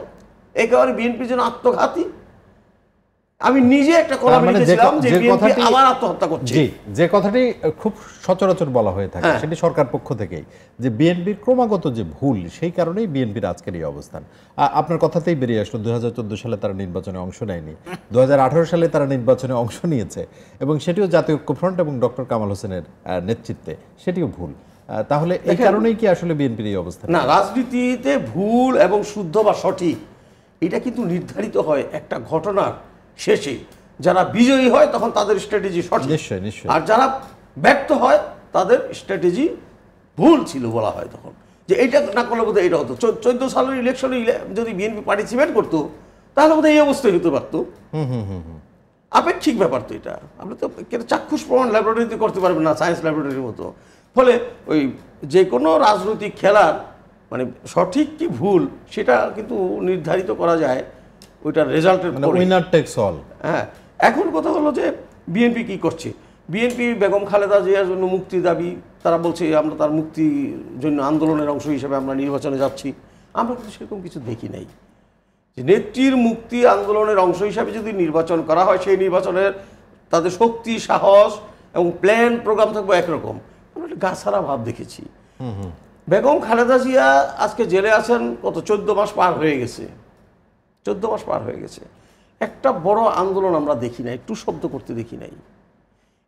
একেবারে বিএনপির জন্য আত্মঘাতী। আমি নিজে একটা কলামে লিখেছিলাম যে বিএনপি আবার আত্মহত্যা করছে। জি, যে কথাটি খুব সচরাচর বলা হয়ে থাকে, সেটি সরকার পক্ষ থেকেই, যে বিএনপির ক্রমাগত যে ভুল, সেই কারণেই বিএনপির আজকের এই অবস্থান। আপনার কথাতেই বেরিয়ে আসলো 2014 সালে তারা নির্বাচনে অংশ নেয়নি, 2018 সালে তারা নির্বাচনে অংশ নিয়েছে এবং সেটিও জাতীয় ঐক্যফ্রন্ট এবং ডক্টর কামাল হোসেনের নেতৃত্বে, সেটিও ভুল। তাহলে এই কারণেই কি আসলে বিএনপির এই অবস্থা? না, রাজনীতিতে ভুল এবং শুদ্ধ বা সঠিক এটা কিন্তু নির্ধারিত হয় একটা ঘটনার শেষে। যারা বিজয়ী হয় তখন তাদের স্ট্র্যাটেজি সঠিক, নিশ্চয়ই নিশ্চয়ই, আর যারা ব্যর্থ হয় তাদের স্ট্র্যাটেজি ভুল ছিল বলা হয় তখন, যে এইটা না করলে বোধহয় এটা হতো। 14 সালের ইলেকশনে যদি বিএনপি পার্টিসিপেট করতো তাহলে বোধহয় এই অবস্থায় হতে পারতো। আপেক্ষিক ব্যাপার তো এটা, আপনি তো চাক্ষুষ প্রমাণ ল্যাবরেটরিতে করতে পারবেন না, সায়েন্স ল্যাবরেটরির মতো। ফলে ওই যে কোনো রাজনৈতিক খেলার মানে সঠিক কি ভুল সেটা কিন্তু নির্ধারিত করা যায় ওইটার রেজাল্টের পরে। Winner tax all. হ্যাঁ, এখন কথা হলো যে বিএনপি কি করছে। বিএনপি বেগম খালেদা জিয়ার জন্য মুক্তি দাবি, তারা বলছে আমরা তার মুক্তির জন্য আন্দোলনের অংশ হিসেবে আমরা নির্বাচনে যাচ্ছি। আমরা কিন্তু সেরকম কিছু দেখি নাই। যে নেত্রীর মুক্তি আন্দোলনের অংশ হিসাবে যদি নির্বাচন করা হয়, সেই নির্বাচনের তাদের শক্তি, সাহস এবং প্ল্যান প্রোগ্রাম থাকবে একরকম। আমরা একটা গাছাড়া ভাব দেখেছি। বেগম খালেদা জিয়া আজকে জেলে আছেন কত 14 মাস পার হয়ে গেছে, 14 মাস পার হয়ে গেছে। একটা বড় আন্দোলন আমরা দেখি নাই, একটু শব্দ করতে দেখি নাই।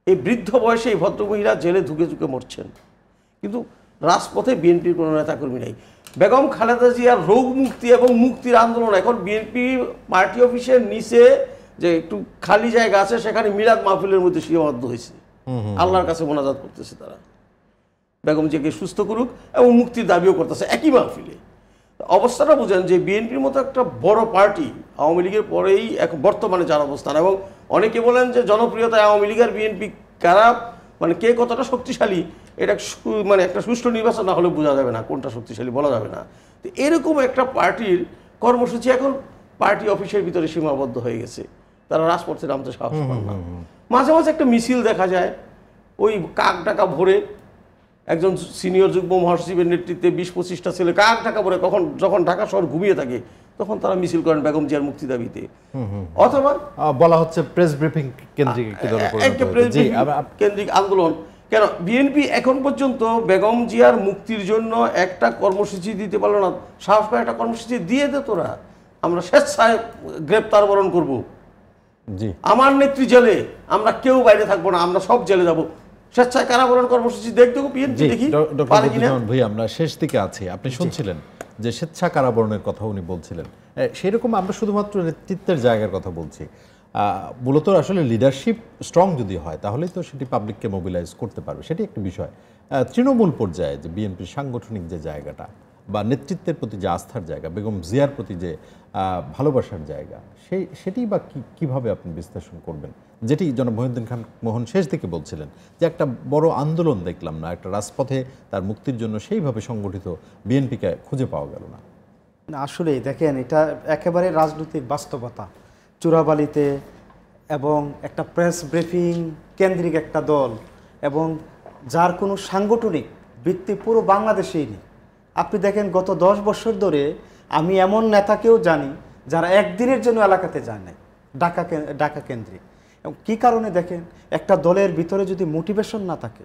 এই বৃদ্ধ বয়সে এই ভদ্রমহিলা জেলে ধুকে ধুকে মরছেন, কিন্তু রাজপথে বিএনপির কোনো নেতাকর্মী নেই। বেগম খালেদা জিয়ার রোগ মুক্তি এবং মুক্তির আন্দোলন এখন বিএনপি পার্টি অফিসের নিচে যে একটু খালি জায়গা আছে সেখানে মিলাদ মাহফিলের মধ্যে সীমাবদ্ধ হয়েছে। আল্লাহর কাছে মোনাজাত করতেছে তারা, বেগম জিয়াকে সুস্থ করুক এবং মুক্তির দাবিও করতেছে একই মাহফিলে। অবস্থাটা বুঝেন যে বিএনপির মতো একটা বড় পার্টি, আওয়ামী লীগের পরেই এখন বর্তমানে যার অবস্থান, এবং অনেকে বলেন যে জনপ্রিয়তায় আওয়ামী লীগ আর বিএনপি কারা মানে কে কতটা শক্তিশালী, এটা মানে একটা সুষ্ঠু নির্বাচন না হলে বোঝা যাবে না, কোনটা শক্তিশালী বলা যাবে না। তো এরকম একটা পার্টির কর্মসূচি এখন পার্টি অফিসের ভিতরে সীমাবদ্ধ হয়ে গেছে, তারা রাজপথে নামতে সাহস পান না। মাঝে মাঝে একটা মিছিল দেখা যায়, ওই কাক ডাকা ভরে একজন সিনিয়র যুগ্ম মহাসচিবের নেতৃত্বে 20-25টা ছেলে কাক ডাকা ভরে যখন ঢাকা শহর ঘুমিয়ে থাকে তখন তারা মিছিল করেন বেগম জিয়ার মুক্তি দাবিতে। অথবা বলা হচ্ছে প্রেস ব্রিফিং কেন্দ্রিক কেন্দ্রিক আন্দোলন। কেন বিএনপি এখন পর্যন্ত বেগম জিয়ার মুক্তির জন্য একটা কর্মসূচি দিতে পারলো না? সাহস করে একটা কর্মসূচি দিয়ে দে তোরা, আমরা স্বেচ্ছায় গ্রেপ্তার বরণ করব, আমার নেত্রী জেলে, আমরা কেউ বাইরে থাকবো না, আমরা সব জেলে যাব, স্বেচ্ছায় কারাবরণ কর্মসূচি দেখতে দেখি। ভাই আমরা শেষ দিকে আছি, আপনি শুনছিলেন যে স্বেচ্ছা কারাবরণের কথা উনি বলছিলেন, সেরকম আমরা শুধুমাত্র নেতৃত্বের জায়গার কথা বলছি। মূলত আসলে লিডারশিপ স্ট্রং যদি হয় তাহলেই তো সেটি পাবলিককে মোবিলাইজ করতে পারবে, সেটি একটা বিষয়। তৃণমূল পর্যায়ে যে বিএনপির সাংগঠনিক যে জায়গাটা বা নেতৃত্বের প্রতি যে আস্থার জায়গা, বেগম জিয়ার প্রতি যে ভালোবাসার জায়গা, সেটি বা কীভাবে আপনি বিশ্লেষণ করবেন? যেটি জনাব মহিউদ্দিন খান মোহন শেষ দিকে বলছিলেন যে একটা বড় আন্দোলন দেখলাম না, একটা রাজপথে তার মুক্তির জন্য সেইভাবে সংগঠিত বিএনপিকে খুঁজে পাওয়া গেল না। আসলেই দেখেন, এটা একেবারে রাজনৈতিক বাস্তবতা। চোরাবালিতে এবং একটা প্রেস ব্রিফিং কেন্দ্রিক একটা দল এবং যার কোনো সাংগঠনিক ভিত্তি পুরো বাংলাদেশেই নেই। আপনি দেখেন গত 10 বছর ধরে আমি এমন নেতাকেও জানি যারা একদিনের জন্য এলাকাতে যায় নাই, ঢাকা কেন্দ্রিক। এবং কী কারণে দেখেন, একটা দলের ভিতরে যদি মোটিভেশন না থাকে,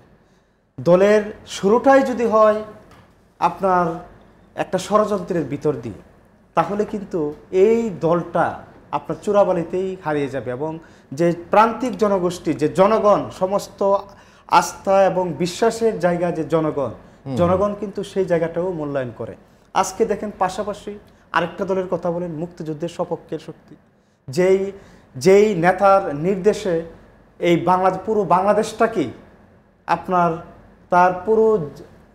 দলের শুরুটাই যদি হয় আপনার একটা ষড়যন্ত্রের ভিতর দিয়ে, তাহলে কিন্তু এই দলটা আপনার চোরাবালিতেই হারিয়ে যাবে। এবং যে প্রান্তিক জনগোষ্ঠী, যে জনগণ, সমস্ত আস্থা এবং বিশ্বাসের জায়গা যে জনগণ কিন্তু সেই জায়গাটাও মূল্যায়ন করে। আজকে দেখেন পাশাপাশি আরেকটা দলের কথা বলেন, মুক্তিযুদ্ধের সপক্ষের শক্তি, যেই নেতার নির্দেশে এই পুরো বাংলাদেশটাকেই আপনার তার পুরো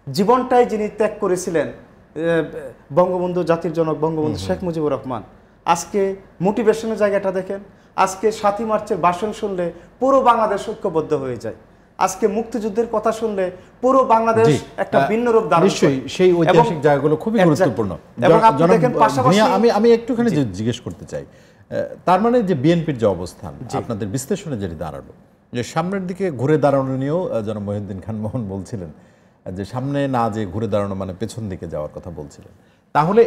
জীবনটাই যিনি ত্যাগ করেছিলেন, বঙ্গবন্ধু, জাতির জনক বঙ্গবন্ধু শেখ মুজিবুর রহমান। আজকে মোটিভেশনের জায়গাটা দেখেন, আজকে ৭ই মার্চের ভাষণ শুনলে পুরো বাংলাদেশ ঐক্যবদ্ধ হয়ে যায়। আজকে মুক্তিযুদ্ধের কথা শুনলে পুরো বাংলাদেশ একটা ভিন্ন রূপ ধারণ করে। নিশ্চয়ই সেই ঐতিহাসিক জায়গাগুলো খুবই গুরুত্বপূর্ণ। এবং আপনি দেখেন পাশাপাশি আমি একটুখানি জিজ্ঞেস করতে চাই, তার মানে যে বিএনপির যে অবস্থান আপনাদের বিশ্লেষণে যেটি দাঁড়ালো, যে সামনের দিকে ঘুরে দাঁড়ানো নিয়েও জনাব মহিউদ্দিন খান মোহন বলছিলেন যে সামনে না যে ঘুরে দাঁড়ানো মানে পেছন দিকে যাওয়ার কথা বলছিলেন। তাহলে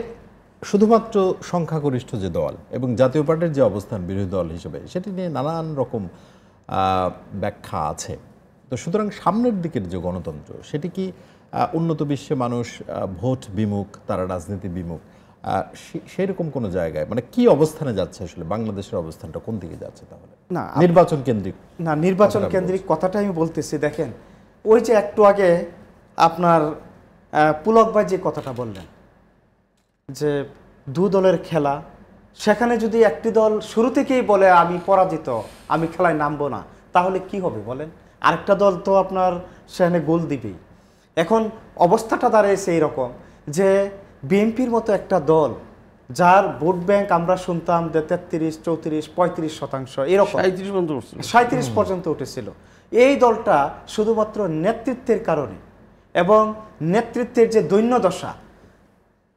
শুধুমাত্র সংখ্যাগরিষ্ঠ যে দল এবং জাতীয় পার্টির যে অবস্থান বিরোধী দল হিসেবে, সেটি নিয়ে নানান রকম ব্যাখ্যা আছে। তো সুতরাং সামনের দিকের যে গণতন্ত্র, সেটি কি উন্নত বিশ্বে মানুষ ভোট বিমুখ, তারা রাজনীতি বিমুখ, সেই রকম কোনো জায়গায় মানে কি অবস্থানে যাচ্ছে আসলে বাংলাদেশের অবস্থানটা কোন দিকে যাচ্ছে? তাহলে না নির্বাচন কেন্দ্রিক, না নির্বাচন কেন্দ্রিক কথাটা আমি বলতেছি। দেখেন ওই যে একটু আগে আপনার পুলক ভাই যে কথাটা বললেন যে দু দলের খেলা, সেখানে যদি একটি দল শুরু থেকেই বলে আমি পরাজিত, আমি খেলায় নামবো না, তাহলে কি হবে বলেন? আরেকটা দল তো আপনার সেখানে গোল দিবেই। এখন অবস্থাটা দাঁড়িয়েছে এইরকম যে বিএনপির মতো একটা দল যার ভোট ব্যাংক আমরা শুনতাম যে 33, 34, 35% এরকম 37 পর্যন্ত উঠেছিল। এই দলটা শুধুমাত্র নেতৃত্বের কারণে এবং নেতৃত্বের যে দৈন্যদশা,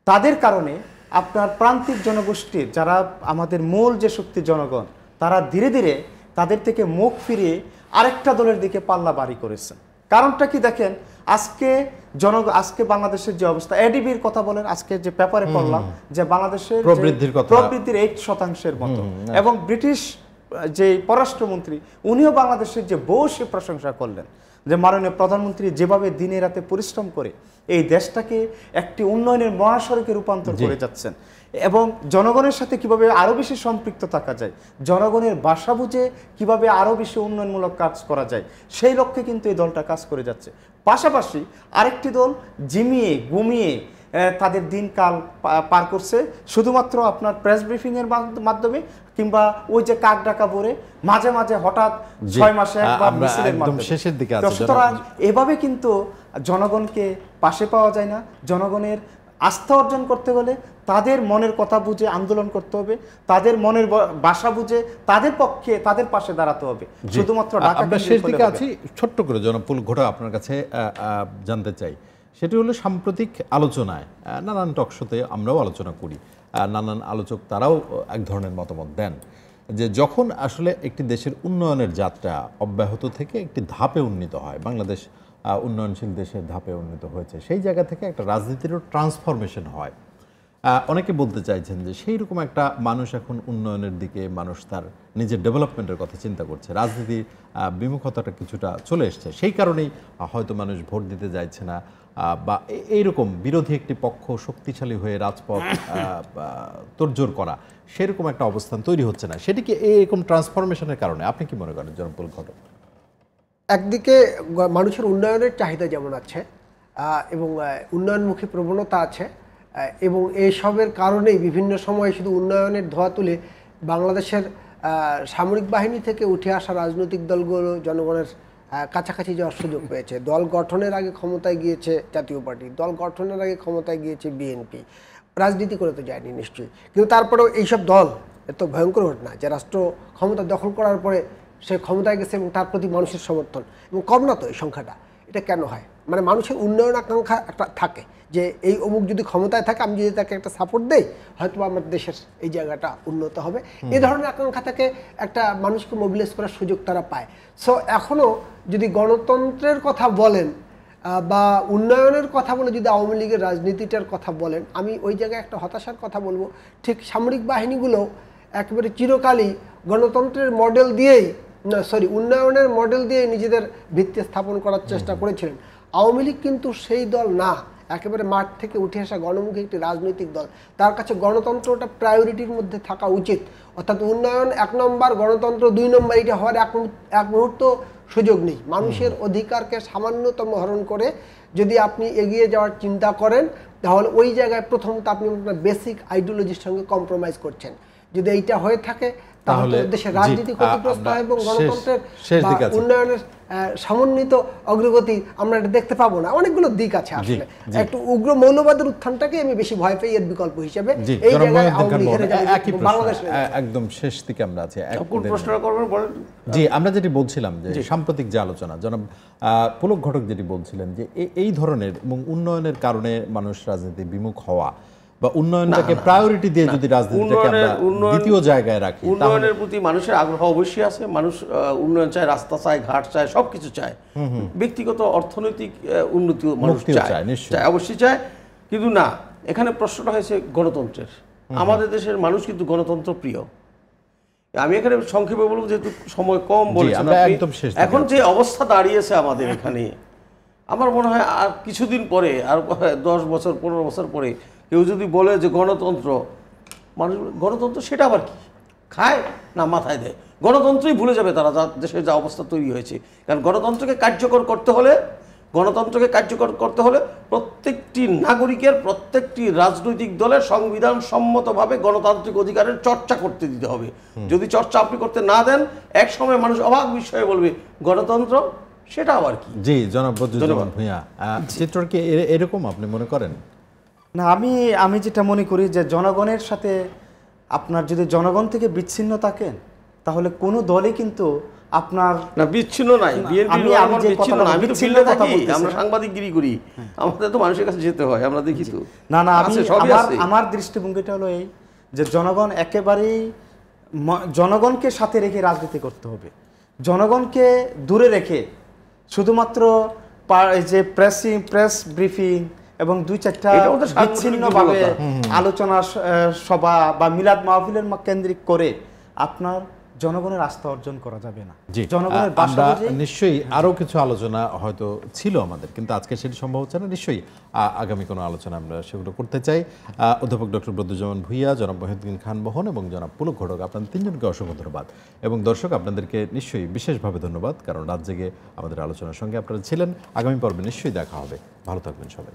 তাদের কারণে আপনার প্রান্তিক জনগোষ্ঠীর যারা আমাদের মূল যে শক্তি জনগণ, তারা ধীরে ধীরে তাদের থেকে মুখ ফিরিয়ে আরেকটা দলের দিকে পাল্লা বাড়ি করেছেন। কারণটা কি দেখেন, আজকে বাংলাদেশের যে অবস্থা, এডিবির কথা বলেন, আজকে যে পেপারে পড়লাম যে বাংলাদেশের প্রবৃদ্ধির 8% মতো, এবং ব্রিটিশ যে পররাষ্ট্রমন্ত্রী উনিও বাংলাদেশের যে বৈশ্বিক প্রশংসা করলেন যে মাননীয় প্রধানমন্ত্রী যেভাবে দিনে রাতে পরিশ্রম করে এই দেশটাকে একটি উন্নয়নের মহাসড়কে রূপান্তর করে যাচ্ছেন, এবং জনগণের সাথে কিভাবে আরো বেশি সম্পৃক্ত থাকা যায়, জনগণের ভাষা বুঝে কিভাবে আরো বেশি উন্নয়নমূলক কাজ করা যায়, সেই লক্ষ্যে কিন্তু এই দলটা কাজ করে যাচ্ছে। পাশাপাশি আরেকটি দল জিমিয়ে ঘুমিয়ে তাদের দিনকাল পার করছে শুধুমাত্র আপনার প্রেস ব্রিফিং এর মাধ্যমে, কিংবা ওই যে কাক ডাকা বলে মাঝে মাঝে হঠাৎ 6 মাসে একবার মিছিলের মাধ্যমে। সুতরাং এভাবে কিন্তু জনগণকে পাশে পাওয়া যায় না। জনগণের আস্থা অর্জন করতে হলে তাদের মনের কথা বুঝে আন্দোলন করতে হবে, তাদের মনের ভাষা বুঝে তাদের পক্ষে তাদের পাশে দাঁড়াতে হবে। শুধুমাত্র আমরা শেষ দিকে আছি, ছোট্ট করে জনাব পুলক ঘোটা আপনার কাছে জানতে চাই, সেটি হলো সাম্প্রতিক আলোচনায় নানান টকশোতে আমরাও আলোচনা করি, নানান আলোচক তারাও এক ধরনের মতামত দেন যে যখন আসলে একটি দেশের উন্নয়নের যাত্রা অব্যাহত থেকে একটি ধাপে উন্নীত হয়, বাংলাদেশ উন্নয়নশীল দেশের ধাপে উন্নীত হয়েছে, সেই জায়গা থেকে একটা রাজনীতিরও ট্রান্সফরমেশন হয়। অনেকে বলতে চাইছেন যে সেই রকম একটা মানুষ এখন উন্নয়নের দিকে, মানুষ তার নিজের ডেভেলপমেন্টের কথা চিন্তা করছে, রাজনীতি বিমুখতাটা কিছুটা চলে এসছে, সেই কারণেই হয়তো মানুষ ভোট দিতে যাচ্ছে না, বা এইরকম বিরোধী একটি পক্ষ শক্তিশালী হয়ে রাজপথ তোড়জোড় করা, সেরকম একটা অবস্থান তৈরি হচ্ছে না। সেটি কি এইরকম ট্রান্সফরমেশনের কারণে? আপনি কি মনে করেন জনাব পুলক ঘটক? একদিকে মানুষের উন্নয়নের চাহিদা যেমন আছে এবং উন্নয়নমুখী প্রবণতা আছে, এবং এসবের কারণেই বিভিন্ন সময় শুধু উন্নয়নের ধোঁয়া তুলে বাংলাদেশের সামরিক বাহিনী থেকে উঠে আসা রাজনৈতিক দলগুলো জনগণের কাছাকাছি যাওয়ার সুযোগ পেয়েছে। দল গঠনের আগে ক্ষমতায় গিয়েছে জাতীয় পার্টি, দল গঠনের আগে ক্ষমতায় গিয়েছে বিএনপি, রাজনীতি করে তো যায়নি নিশ্চয়ই, কিন্তু তারপরেও এইসব দল এত ভয়ঙ্কর ঘটনা যে রাষ্ট্র ক্ষমতা দখল করার পরে সে ক্ষমতায় গেছে এবং তার প্রতি মানুষের সমর্থন, এবং কম না তো এই সংখ্যাটা। এটা কেন হয়? মানে মানুষের উন্নয়ন আকাঙ্ক্ষা একটা থাকে যে এই অমুক যদি ক্ষমতায় থাকে, আমি যদি তাকে একটা সাপোর্ট দেই, হয়তো আমার দেশের এই জায়গাটা উন্নত হবে, এই ধরনের আকাঙ্ক্ষা থেকে একটা মানুষকে মোবিলাইজ করার সুযোগ তারা পায়। সো এখনও যদি গণতন্ত্রের কথা বলেন বা উন্নয়নের কথা বলে যদি আওয়ামী লীগের রাজনীতিটার কথা বলেন, আমি ওই জায়গায় একটা হতাশার কথা বলবো। ঠিক সামরিক বাহিনীগুলো একেবারে চিরকালই গণতন্ত্রের মডেল দিয়েই উন্নয়নের মডেল দিয়ে নিজেদের ভিত্তি স্থাপন করার চেষ্টা করেছিলেন। আওয়ামী লীগ কিন্তু সেই দল না, একেবারে মাঠ থেকে উঠে আসা গণমুখী একটি রাজনৈতিক দল। তার কাছে গণতন্ত্রটা প্রায়োরিটির মধ্যে থাকা উচিত, অর্থাৎ উন্নয়ন 1 নম্বর, গণতন্ত্র 2 নম্বর, এটা হওয়ার এক মুহূর্ত সুযোগ নেই। মানুষের অধিকারকে সামান্যতম হরণ করে যদি আপনি এগিয়ে যাওয়ার চিন্তা করেন, তাহলে ওই জায়গায় প্রথমত আপনি বেসিক আইডিওলজির সঙ্গে কম্প্রোমাইজ করছেন। যদি এইটা হয়ে থাকে তাহলে দেশের রাজনীতি ক্ষতিগ্রস্ত হয় এবং গণতন্ত্রের উন্নয়নের সমন্বিত অগ্রগতি আমরা এটা দেখতে পাবো না। অনেকগুলো দিক আছে আসলে। জি। একটু উগ্র মৌলবাদের উত্থানটাকে আমি বেশি ভয় পাই এর বিকল্প হিসেবে। জি, এই জনাব জায়গায় মহিউদ্দিন আওয়ামী খান লীগ মোহন, হেরে যাবে, একই প্রশ্ন, বাংলাদেশ একদম শেষ দিকে আমরা আছি। কোন প্রশ্নটা করবেন বলেন। জি, আমরা যেটি বলছিলাম যে সাম্প্রতিক যে আলোচনা, জনাব পুলক ঘটক যেটি বলছিলেন যে এই ধরনের এবং উন্নয়নের কারণে মানুষ রাজনীতি বিমুখ হওয়া বা উন্নয়নটাকে প্রায়োরিটি দিয়ে যদি রাজনীতিটাকে আমরা দ্বিতীয় জায়গায় রাখি, উন্নয়নের প্রতি মানুষের আগ্রহ অবশ্যই আছে। মানুষ উন্নয়ন চায়, রাস্তা চায়, ঘাট চায়, সবকিছু চায়। ব্যক্তিগত অর্থনৈতিক উন্নতি মানুষ চায়, অবশ্যই চায়। কিন্তু না, এখানে প্রশ্নটা হয়েছে গণতন্ত্রের। আমাদের দেশের মানুষ কিন্তু গণতন্ত্র প্রিয়। আমি এখানে সংক্ষেপে বলবো, যেহেতু সময় কম বলেছেন আপনি, এখন যে অবস্থা দাঁড়িয়েছে আমাদের এখানে, আমার মনে হয় আর কিছুদিন পরে, আর 10 বছর 15 বছর পরে কেউ যদি বলে যে গণতন্ত্র, মানুষ গণতন্ত্র সেটা আবার কি, খায় না মাথায় দেয়, গণতন্ত্রই ভুলে যাবে তারা, যা দেশের যা অবস্থা তৈরি হয়েছে। কারণ গণতন্ত্রকে কার্যকর করতে হলে প্রত্যেকটি নাগরিকের, প্রত্যেকটি রাজনৈতিক দলের সংবিধান সম্মতভাবে গণতান্ত্রিক অধিকারের চর্চা করতে দিতে হবে। যদি চর্চা আপনি করতে না দেন, এক সময় মানুষ অবাক বিস্ময়ে বলবে গণতন্ত্র সেটা আবার কি। জি, জনাব বদরুজ্জামান ভূঁইয়া, চিত্র কি এরকম আপনি মনে করেন? না, আমি যেটা মনে করি যে জনগণের সাথে আপনার যদি জনগণ থেকে বিচ্ছিন্ন থাকেন, তাহলে কোনো দলই কিন্তু আপনার না বিচ্ছিন্ন নাই। আমরা সাংবাদিকগিরি করি, আমাদের তো মানুষের কাছে যেতে হয়, আমরা দেখি তো। না, আমার দৃষ্টিভঙ্গিটা হলো এই যে জনগণ একেবারেই, জনগণকে সাথে রেখে রাজনীতি করতে হবে। জনগণকে দূরে রেখে শুধুমাত্র যে প্রেস ব্রিফিং এবং 2-4টা বিচ্ছিন্নভাবে আলোচনা সভা বা মিলাদ মাহফিলের কেন্দ্রিক করে আপনার জনগণের আস্থা অর্জন করা যাবে না। জনগণের নিশ্চয়ই আরো কিছু আলোচনা হয়তো ছিল আমাদের, কিন্তু আজকে সেটি সম্ভব হচ্ছে না। নিশ্চয়ই আগামী কোনো আলোচনা আমরা সেগুলো করতে চাই। অধ্যাপক ডক্টর বদরুজ্জামান ভূঁইয়া, জনাব মহিউদ্দিন খান মোহন এবং জনাব পুলক ঘটক, আপনাদের তিনজনকে অসংখ্য ধন্যবাদ। এবং দর্শক, আপনাদেরকে নিশ্চয়ই বিশেষভাবে ধন্যবাদ, কারণ রাত জেগে আমাদের আলোচনার সঙ্গে আপনারা ছিলেন। আগামী পর্বে নিশ্চয়ই দেখা হবে। ভালো থাকবেন সবাই।